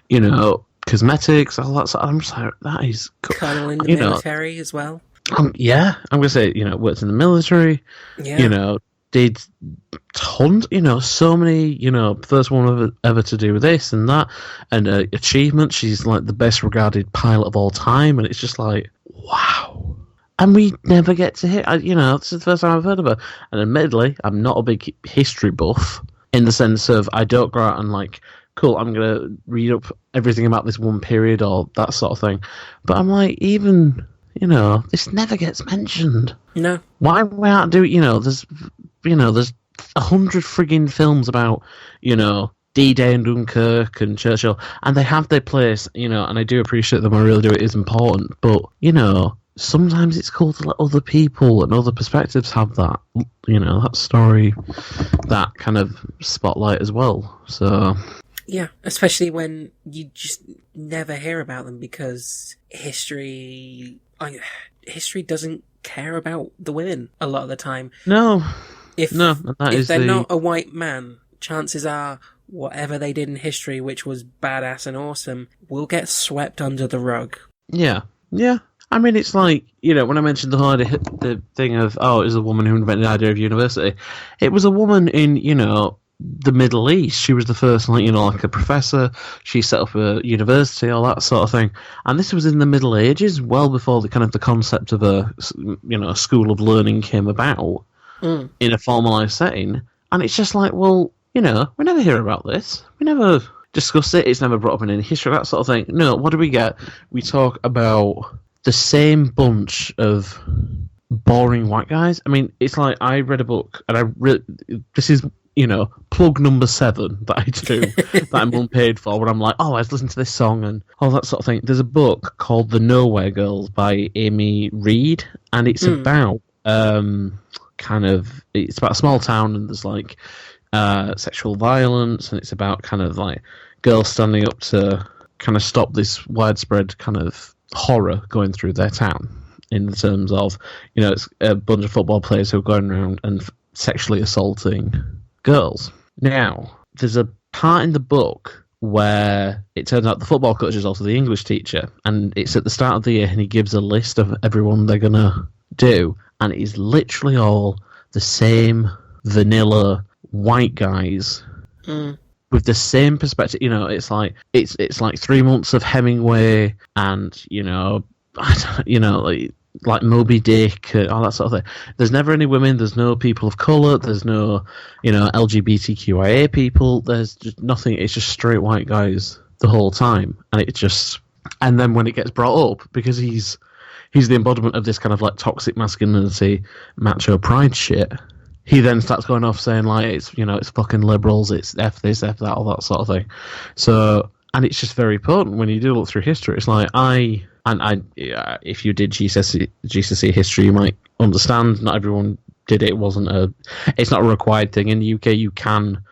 you know, cosmetics, all that sort of, I'm just like, that is cool. Colonel in the military as well. Yeah, I'm going to say, you know, worked in the military, you know, did tons, you know, so many, you know, first one ever to do this and that, and achievements. She's like the best regarded pilot of all time, and it's just like, wow. And we never get to hear, you know, this is the first time I've heard of her. And admittedly, I'm not a big history buff in the sense of I don't go out and like, cool, I'm going to read up everything about this one period or that sort of thing. But I'm like, even, you know, this never gets mentioned. No. Why we aren't doing, there's 100 frigging films about, you know, D-Day and Dunkirk and Churchill, and they have their place, you know, and I do appreciate them, I really do, it is important, but, you know, sometimes it's cool to let other people and other perspectives have that, you know, that story, that kind of spotlight as well, so... Yeah, especially when you just never hear about them because history doesn't care about the women a lot of the time. No. If they're not a white man, chances are whatever they did in history, which was badass and awesome, will get swept under the rug. Yeah. Yeah. I mean, it's like, you know, when I mentioned the thing of, it was a woman who invented the idea of university, it was a woman in, you know, the Middle East. She was the first, like, you know, like a professor. She set up a university, all that sort of thing. And this was in the Middle Ages, well before the kind of the concept of a, you know, a school of learning came about in a formalised setting. And it's just like, well, you know, we never hear about this. We never discuss it. It's never brought up in any history, that sort of thing. No, what do we get? We talk about the same bunch of boring white guys. I mean, it's like I read a book, and this is, you know, plug number 7 that I do, that I'm unpaid for, where I'm like, oh, I was listening to this song and all that sort of thing. There's a book called The Nowhere Girls by Amy Reed, and it's about it's about a small town, and there's like sexual violence, and it's about kind of like girls standing up to kind of stop this widespread kind of horror going through their town, in terms of, you know, it's a bunch of football players who are going around and sexually assaulting girls. Now, there's a part in the book where it turns out the football coach is also the English teacher, and it's at the start of the year, and he gives a list of everyone they're going to do, and it is literally all the same vanilla white guys with the same perspective. You know, it's like 3 months of Hemingway, and, you know, like Moby Dick, all that sort of thing. There's never any women. There's no people of colour. There's no, you know, LGBTQIA people. There's just nothing. It's just straight white guys the whole time, and then when it gets brought up, because he's the embodiment of this kind of like toxic masculinity, macho pride shit, he then starts going off saying like, it's, you know, it's fucking liberals, it's F this, F that, all that sort of thing. So, and it's just very potent when you do look through history. It's like, if you did GCSE history, you might understand. Not everyone did it. It's not a required thing. In the UK, you can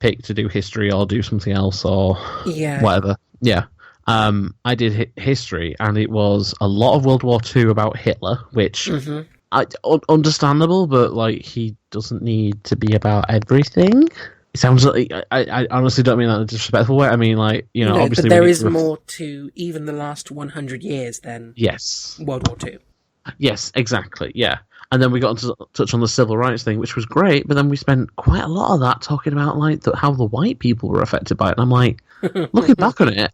pick to do history or do something else or whatever. Yeah. I did history, and it was a lot of World War II about Hitler, which understandable, but like, he doesn't need to be about everything. It sounds like, I honestly don't mean that in a disrespectful way. I mean, like, you know, no, obviously but there is more to even the last 100 years than World War II. Yes, exactly, yeah. And then we got to touch on the civil rights thing, which was great, but then we spent quite a lot of that talking about like how the white people were affected by it. And I'm like, looking back on it,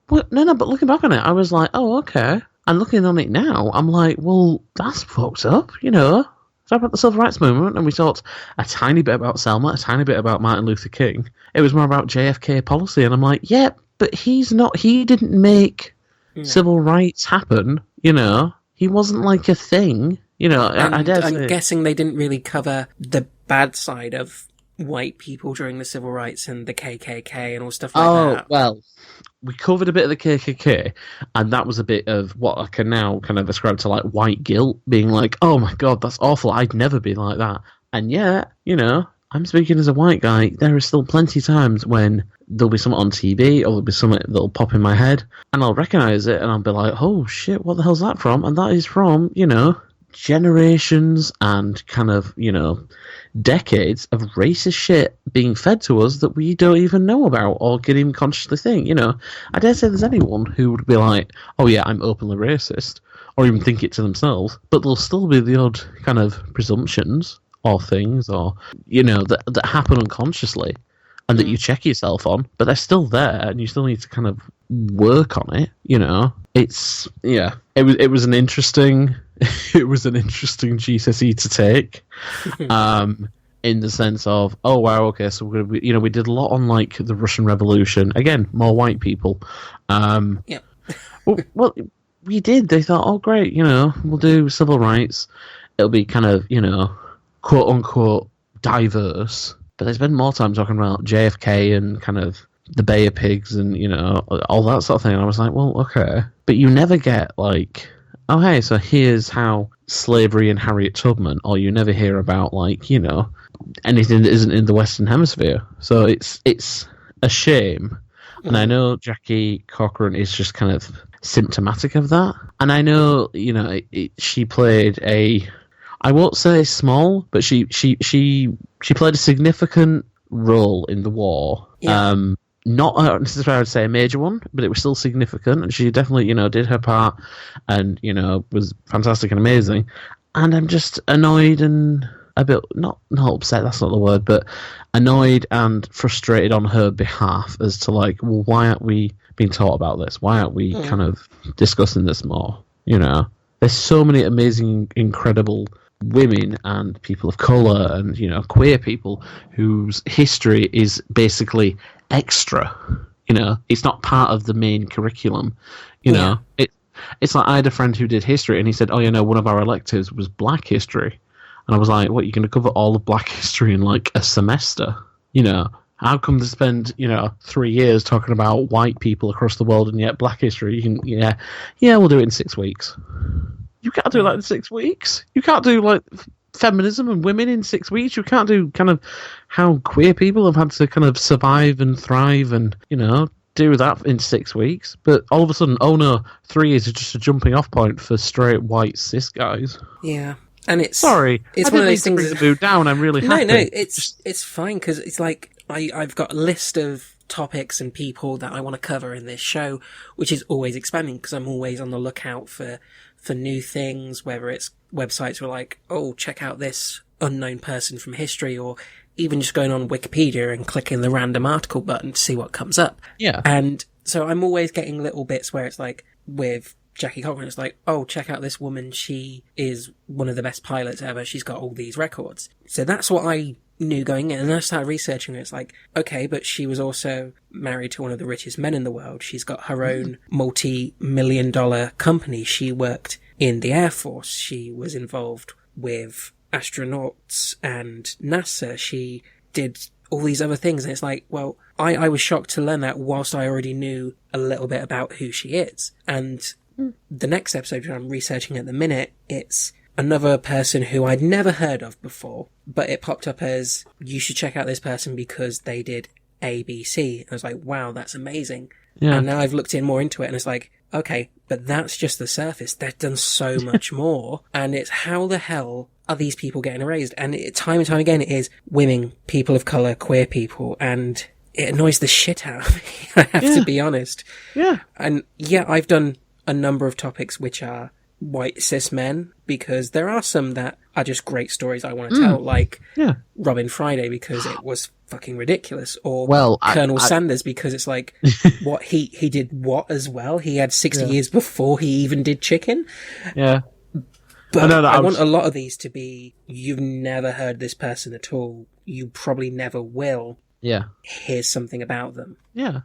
but looking back on it, I was like, oh, okay. And looking on it now, I'm like, well, that's fucked up, you know. Talk about the civil rights movement, and we talked a tiny bit about Selma, a tiny bit about Martin Luther King. It was more about JFK policy, and I'm like, yeah, but he didn't make civil rights happen, you know. He wasn't like a thing, you know. I'm guessing they didn't really cover the bad side of white people during the civil rights and the KKK and all stuff like that. Oh, well, we covered a bit of the KKK, and that was a bit of what I can now kind of ascribe to like white guilt, being like, oh my god, that's awful, I'd never be like that. And yeah, you know, I'm speaking as a white guy, there are still plenty of times when there'll be something on TV, or there'll be something that'll pop in my head, and I'll recognise it, and I'll be like, oh shit, what the hell's that from? And that is from, you know, generations and kind of, you know, decades of racist shit being fed to us that we don't even know about or can even consciously think. You know, I dare say there's anyone who would be like, oh yeah, I'm openly racist, or even think it to themselves, but there'll still be the odd kind of presumptions or things, or, you know, that happen unconsciously and that you check yourself on, but they're still there, and you still need to kind of work on it, you know. It was an interesting GCSE to take, in the sense of, oh wow, okay, so we're gonna be, you know, we did a lot on like the Russian Revolution, again, more white people. Well, we did. They thought, oh great, you know, we'll do civil rights. It'll be kind of, you know, quote unquote diverse. But they spend more time talking about JFK and kind of the Bay of Pigs and, you know, all that sort of thing. And I was like, well, okay. But you never get like, oh, hey, so here's how slavery and Harriet Tubman, or you never hear about, like, you know, anything that isn't in the Western Hemisphere. So it's a shame. And I know Jackie Cochrane is just kind of symptomatic of that. And I know, you know, she played I won't say small, but she played a significant role in the war. Yeah. Not necessarily I would say a major one, but it was still significant, and she definitely, you know, did her part, and, you know, was fantastic and amazing. And I'm just annoyed and a bit not upset. That's not the word, but annoyed and frustrated on her behalf as to like, well, why aren't we being taught about this? Why aren't we kind of discussing this more? You know, there's so many amazing, incredible women and people of colour and, you know, queer people whose history is basically extra. You know, it's not part of the main curriculum. You know, it's like I had a friend who did history and he said, oh, you know, one of our electives was black history. And I was like, what, you're going to cover all of black history in like a semester? You know, how come to spend, you know, 3 years talking about white people across the world and yet black history, you can, we'll do it in 6 weeks. You can't do that in 6 weeks. You can't do like feminism and women in 6 weeks. You can't do kind of how queer people have had to kind of survive and thrive and, you know, do that in 6 weeks. But all of a sudden, oh no, 3 years is just a jumping off point for straight white cis guys. Yeah. And it's sorry, it's I one of didn't those mean to things. bring the mood down. I'm really happy. No, it's fine because it's like I've got a list of topics and people that I want to cover in this show, which is always expanding because I'm always on the lookout for new things. Whether it's websites where like, oh, check out this unknown person from history, or even just going on Wikipedia and clicking the random article button to see what comes up. Yeah, and so I'm always getting little bits where it's like with Jackie Cochrane, it's like, oh, check out this woman. She is one of the best pilots ever. She's got all these records. So that's what I knew going in. And I started researching it. It's like, okay, but she was also married to one of the richest men in the world. She's got her own multi-million-dollar company. She worked in the Air Force. She was involved with astronauts and NASA. She did all these other things. And it's like, well, I was shocked to learn that whilst I already knew a little bit about who she is. And the next episode that I'm researching at the minute, it's another person who I'd never heard of before, but it popped up as, you should check out this person because they did ABC. I was like, wow, that's amazing. Yeah. And now I've looked in more into it and it's like, okay, but that's just the surface. They've done so much more. And it's how the hell are these people getting erased? And time and time again, it is women, people of colour, queer people, and it annoys the shit out of me. I have to be honest. Yeah. And yeah, I've done a number of topics which are white cis men, because there are some that are just great stories I want to tell, like Robin Friday, because it was fucking ridiculous, or Colonel Sanders, because it's like, what, he did what as well? He had 60 years before he even did chicken. Yeah. But I want a lot of these to be, you've never heard this person at all. You probably never will. Yeah. Here's something about them. Yeah.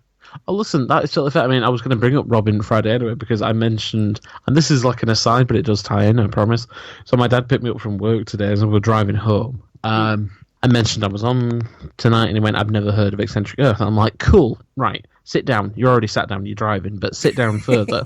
Oh, listen, that is totally fair. I mean, I was going to bring up Robin Friday anyway, because I mentioned, and this is like an aside, but it does tie in, I promise. So my dad picked me up from work today as we were driving home. I mentioned I was on tonight, and he went, I've never heard of Eccentric Earth. And I'm like, cool, right, sit down. You already sat down, you're driving, but sit down further.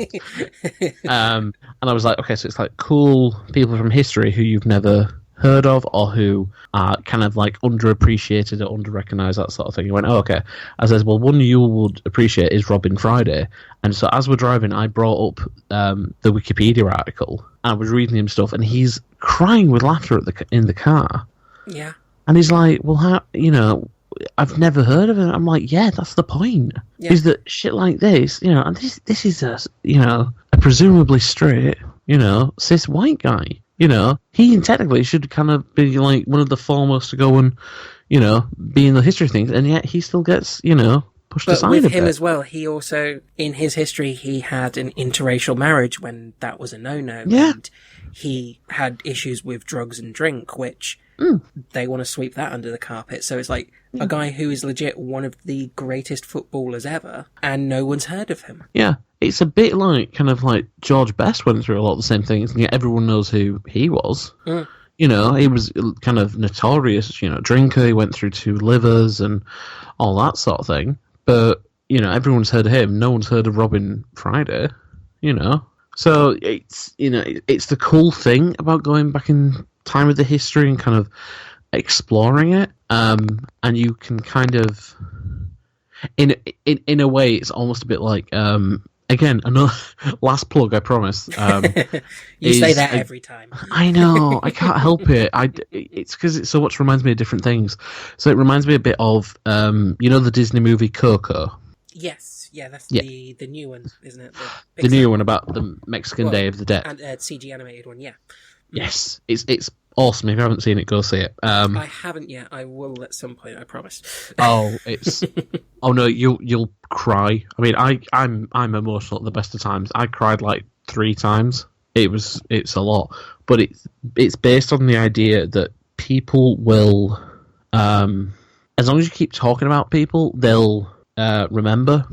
And I was like, okay, so it's like cool people from history who you've never heard of, or who are kind of like underappreciated or under-recognized, that sort of thing. He went, oh, okay. I says, well, one you would appreciate is Robin Friday. And so as we're driving, I brought up the Wikipedia article, and I was reading him stuff, and he's crying with laughter in the car. Yeah. And he's like, well, how, you know, I've never heard of it. I'm like, yeah, that's the point. Yeah. Is that shit like this, you know, and this is a, you know, a presumably straight, you know, cis white guy. You know, he technically should kind of be like one of the foremost to go and, you know, be in the history things, and yet he still gets, you know, pushed aside a bit. But with him as well, he also, in his history, he had an interracial marriage when that was a no-no. Yeah. And he had issues with drugs and drink, which they want to sweep that under the carpet. So it's like a guy who is legit one of the greatest footballers ever, and no one's heard of him. Yeah. It's a bit like, kind of like George Best went through a lot of the same things, and yet everyone knows who he was. You know, he was kind of notorious, you know, drinker, he went through 2 livers and all that sort of thing. But, you know, everyone's heard of him, no one's heard of Robin Friday, you know. So it's, you know, it's the cool thing about going back in time with the history and kind of exploring it. And you can kind of, in a way, it's almost a bit like, again, another last plug, I promise. You say that every time. I know, I can't help it. It's because it so much reminds me of different things. So it reminds me a bit of, you know, the Disney movie Coco? Yes, yeah, that's the new one, isn't it? The new one about the Mexican Day of the Dead. And CG animated one, yeah. Yes, it's awesome. If you haven't seen it, go see it. I haven't yet. I will at some point, I promise. It's oh no, you'll cry. I mean, I'm emotional at the best of times. I cried like 3 times. It's a lot, but it's based on the idea that people will, as long as you keep talking about people, they'll remember.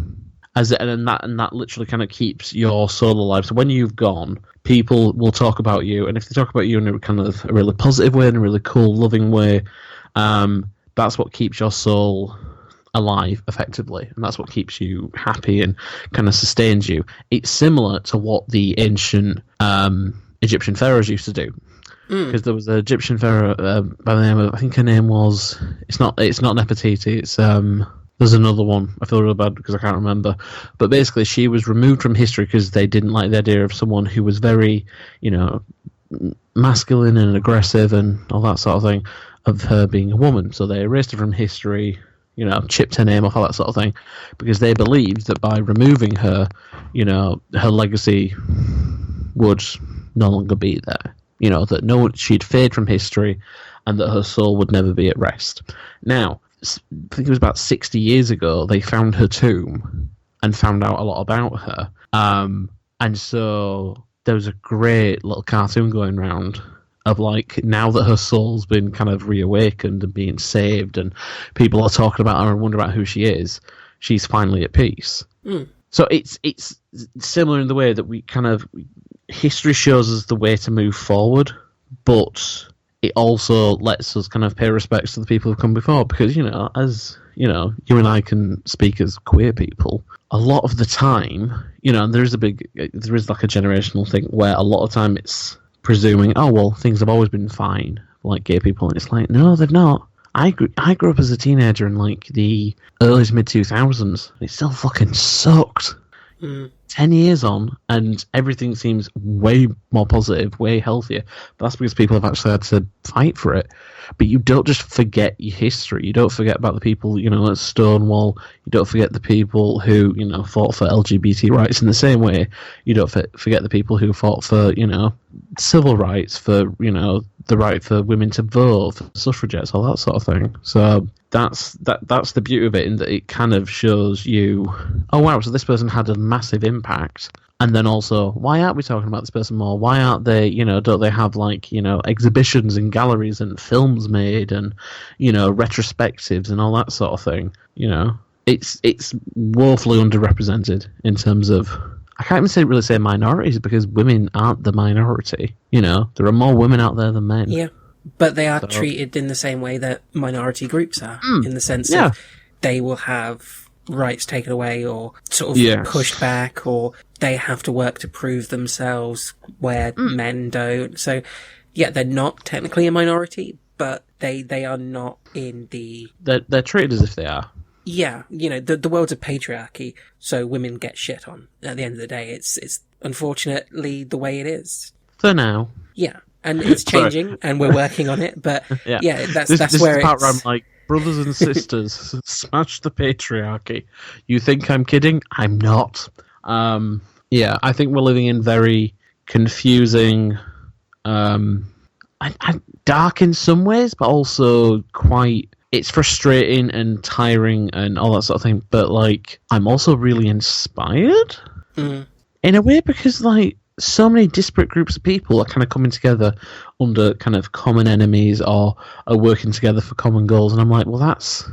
And that literally kind of keeps your soul alive. So when you've gone, people will talk about you, and if they talk about you in a kind of a really positive way, in a really cool, loving way, that's what keeps your soul alive, effectively, and that's what keeps you happy and kind of sustains you. It's similar to what the ancient Egyptian pharaohs used to do. Because there was an Egyptian pharaoh by the name of, I think her name was, it's not Nefertiti, it's there's another one. I feel real bad because I can't remember. But basically, she was removed from history because they didn't like the idea of someone who was very, masculine and aggressive and all that sort of thing, of her being a woman. So they erased her from history, chipped her name off, all that sort of thing, because they believed that by removing her, her legacy would no longer be there. That she'd fade from history and that her soul would never be at rest. Now, I think it was about 60 years ago, they found her tomb and found out a lot about her. And so there was a great little cartoon going around of like, now that her soul's been kind of reawakened and being saved and people are talking about her and wonder about who she is, she's finally at peace. So it's similar in the way that we kind of, history shows us the way to move forward, but it also lets us kind of pay respects to the people who've come before, because, as, you and I can speak as queer people, a lot of the time, and there is like a generational thing where a lot of time it's presuming, oh, well, things have always been fine, like gay people, and it's like, no, they've not. I grew up as a teenager in like the early to mid 2000s, and it still fucking sucked. 10 years on, and everything seems way more positive, way healthier. But that's because people have actually had to fight for it. But you don't just forget your history. You don't forget about the people, at Stonewall. You don't forget the people who, fought for LGBT rights in the same way. You don't forget the people who fought for, civil rights, for, the right for women to vote, for suffragettes, all that sort of thing. So that's the beauty of it, in that it kind of shows you, oh wow, so this person had a massive impact. And then also, why aren't we talking about this person more? Why aren't they, don't they have like, exhibitions and galleries and films made and, retrospectives and all that sort of thing? It's woefully underrepresented in terms of, I can't even really say minorities, because women aren't the minority. There are more women out there than men. Yeah, but they are treated in the same way that minority groups are, in the sense of they will have rights taken away or sort of pushed back, or they have to work to prove themselves where men don't. So, yeah, they're not technically a minority, but they are not in the... They're treated as if they are. Yeah, the world's a patriarchy, so women get shit on. At the end of the day, it's unfortunately the way it is. For now. Yeah, and it's changing, and we're working on it, but that's this where is the part it's... where I'm like, brothers and sisters, smash the patriarchy. You think I'm kidding? I'm not. I think we're living in very confusing, dark in some ways, but also quite... It's frustrating and tiring and all that sort of thing, but, like, I'm also really inspired in a way, because, like, so many disparate groups of people are kind of coming together under kind of common enemies or are working together for common goals, and I'm like, well, that's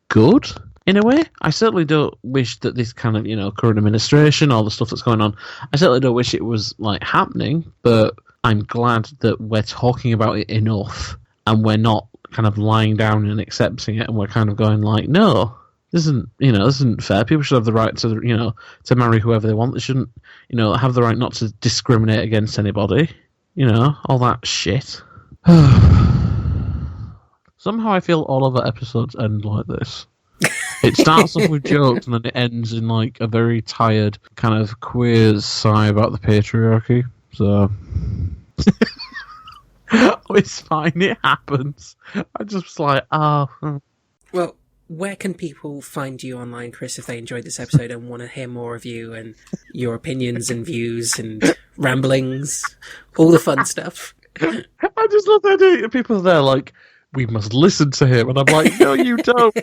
good in a way. I certainly don't wish that this kind of, current administration, all the stuff that's going on, I certainly don't wish it was, like, happening, but I'm glad that we're talking about it enough and we're not kind of lying down and accepting it, and we're kind of going like, no, this isn't fair. People should have the right to, to marry whoever they want. They shouldn't, have the right not to discriminate against anybody. All that shit. Somehow I feel all of our episodes end like this. It starts off with jokes and then it ends in like a very tired kind of queer sigh about the patriarchy. So... Oh, it's fine, it happens. I just was like, oh. Well, where can people find you online, Chris, if they enjoyed this episode and want to hear more of you and your opinions and views and ramblings, all the fun stuff? I just love the idea of people there like, we must listen to him. And I'm like, no, you don't.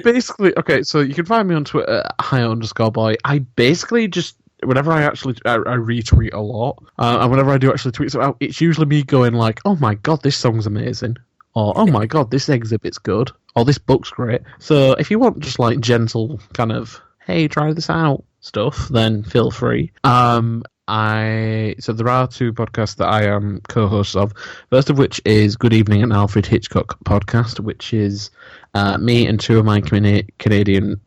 Basically, okay, so you can find me on Twitter at @high_boy. I basically just, whenever I retweet a lot, and whenever I do actually tweet something out, it's usually me going like, oh my god, this song's amazing. Or, oh my god, this exhibit's good. Or, this book's great. So if you want just like gentle kind of, hey, try this out stuff, then feel free. So there are two podcasts that I am co-host of. First of which is Good Evening and Alfred Hitchcock podcast, which is me and two of my Canadian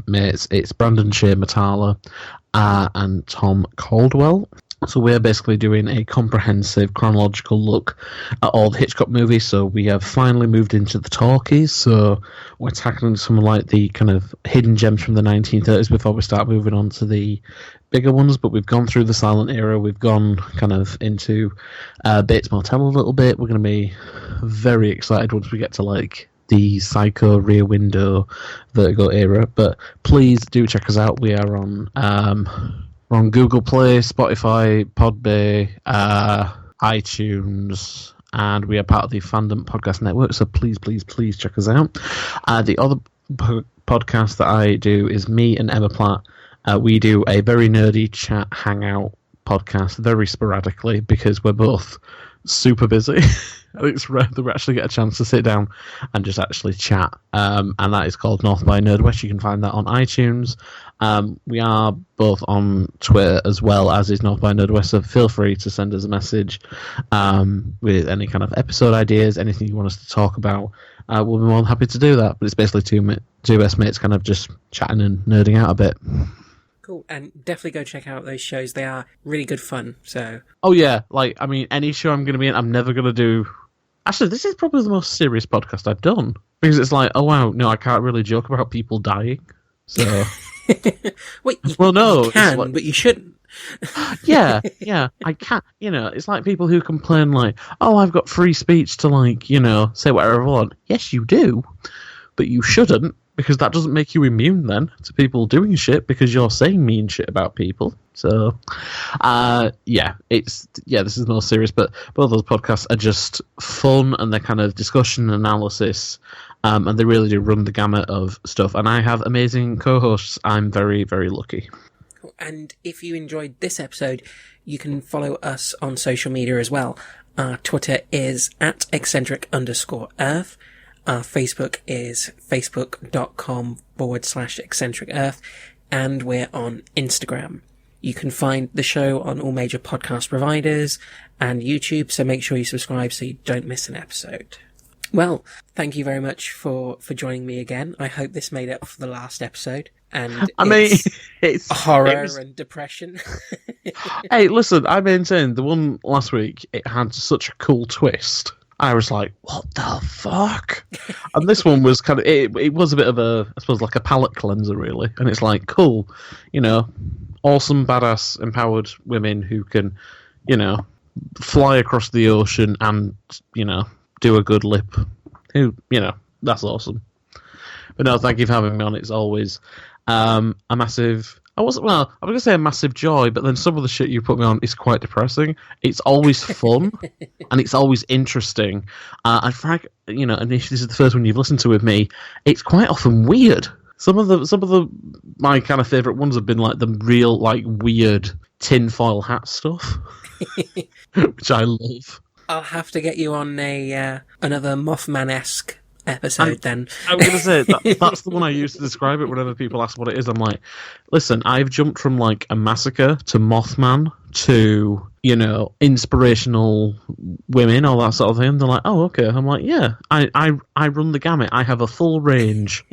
mates. It's Brandon Shea Matala and Tom Caldwell. So we're basically doing a comprehensive chronological look at all the Hitchcock movies. So we have finally moved into the talkies. So we're tackling some of like the kind of hidden gems from the 1930s before we start moving on to the bigger ones. But we've gone through the silent era. We've gone kind of into Bates Motel a little bit. We're going to be very excited once we get to like the Psycho, Rear Window, Vertigo era. But please do check us out. We are we're on Google Play, Spotify, Podbay, iTunes, and we are part of the Fandom Podcast Network, so please, please, please check us out. The other podcast that I do is me and Emma Platt. We do a very nerdy chat hangout podcast very sporadically because we're both super busy. It's rare that we actually get a chance to sit down and just actually chat. And that is called North by Nerdwest. You can find that on iTunes. We are both on Twitter as well, as is North by Nerdwest. So feel free to send us a message with any kind of episode ideas, anything you want us to talk about. We'll be more than happy to do that. But it's basically two best mates kind of just chatting and nerding out a bit. Cool, and definitely go check out those shows. They are really good fun. So. Oh yeah, like I mean, any show I'm going to be in, I'm never going to do. Actually, this is probably the most serious podcast I've done because it's like, oh wow, no, I can't really joke about people dying. So. Wait, well, no, you can, like... but you shouldn't. yeah, I can't. You know, it's like people who complain like, oh, I've got free speech to like, you know, say whatever I want. Yes, you do, but you shouldn't. Because that doesn't make you immune then to people doing shit because you're saying mean shit about people. So, this is the most serious, but both those podcasts are just fun and they're kind of discussion and analysis, and they really do run the gamut of stuff. And I have amazing co-hosts. I'm very, very lucky. And if you enjoyed this episode, you can follow us on social media as well. Our Twitter is @eccentric_earth. Our Facebook is facebook.com/eccentric earth, and we're on Instagram. You can find the show on all major podcast providers and YouTube, so make sure you subscribe so you don't miss an episode. Well, thank you very much for joining me again. I hope this made up for the last episode. And it's horror and depression. Hey, listen, I maintain the one last week, it had such a cool twist. I was like, what the fuck? And this one was kind of, it was a bit of a, I suppose, like a palate cleanser, really. And it's like, cool, you know, awesome, badass, empowered women who can, you know, fly across the ocean and, you know, do a good lip. Who, you know, that's awesome. But no, thank you for having me on. It's always a massive... I was going to say a massive joy, but then some of the shit you put me on is quite depressing. It's always fun, and it's always interesting. And Frank, you know, and if this is the first one you've listened to with me, it's quite often weird. Some of my kind of favourite ones have been like the real, like, weird tinfoil hat stuff, which I love. I'll have to get you on another Mothman-esque episode then. I was going to say, that's the one I use to describe it whenever people ask what it is. I'm like, listen, I've jumped from like a massacre to Mothman to, you know, inspirational women, all that sort of thing. They're like, oh, okay. I'm like, yeah, I run the gamut. I have a full range.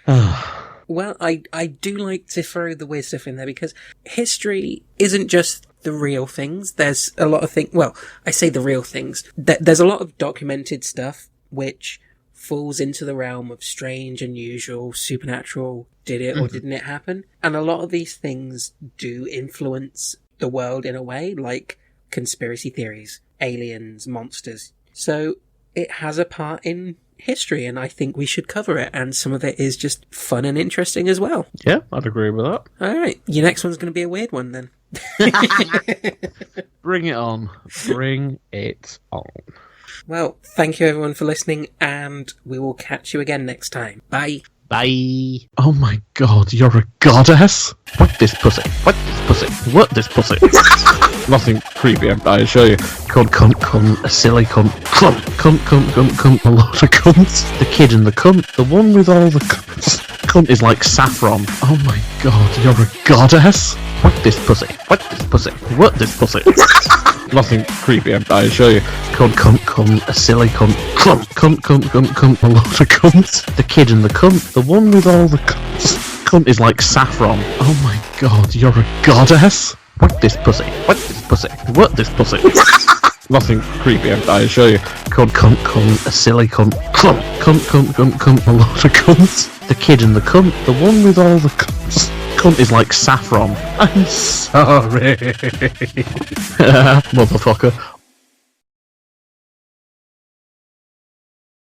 Well, I do like to throw the weird stuff in there because history isn't just the real things. There's a lot of things, well, I say the real things. There's a lot of documented stuff which falls into the realm of strange, unusual, supernatural, did it or didn't it happen? And a lot of these things do influence the world in a way, like conspiracy theories, aliens, monsters. So it has a part in history, and I think we should cover it, and some of it is just fun and interesting as well. Yeah, I'd agree with that. Alright, your next one's going to be a weird one then. Bring it on. Bring it on. Well, thank you everyone for listening, and we will catch you again next time. Bye. Bye. Oh my god, you're a goddess? What this pussy? What this pussy? What this pussy? Nothing creepy, I assure you. Cunt, a silly cunt. Cunt, a load of cunts. The kid in the cunt, the one with all the cunts. Cunt is like saffron. Oh my god, you're a goddess? What this pussy? What this pussy? What this pussy? Nothing creepy, I assure you. Cunt, a silly cunt. Cunt, a load of cunts. The kid in the cunt, the one with all the cunts. Cunt is like saffron. Oh my god, you're a goddess? What this pussy? What this pussy? What this pussy? Nothing creepy, I assure you. Cunt, a silly cunt. Cunt, a load of cunts. The kid in the cunt, the one with all the cunts. Cunt is like saffron. I'm sorry. Motherfucker.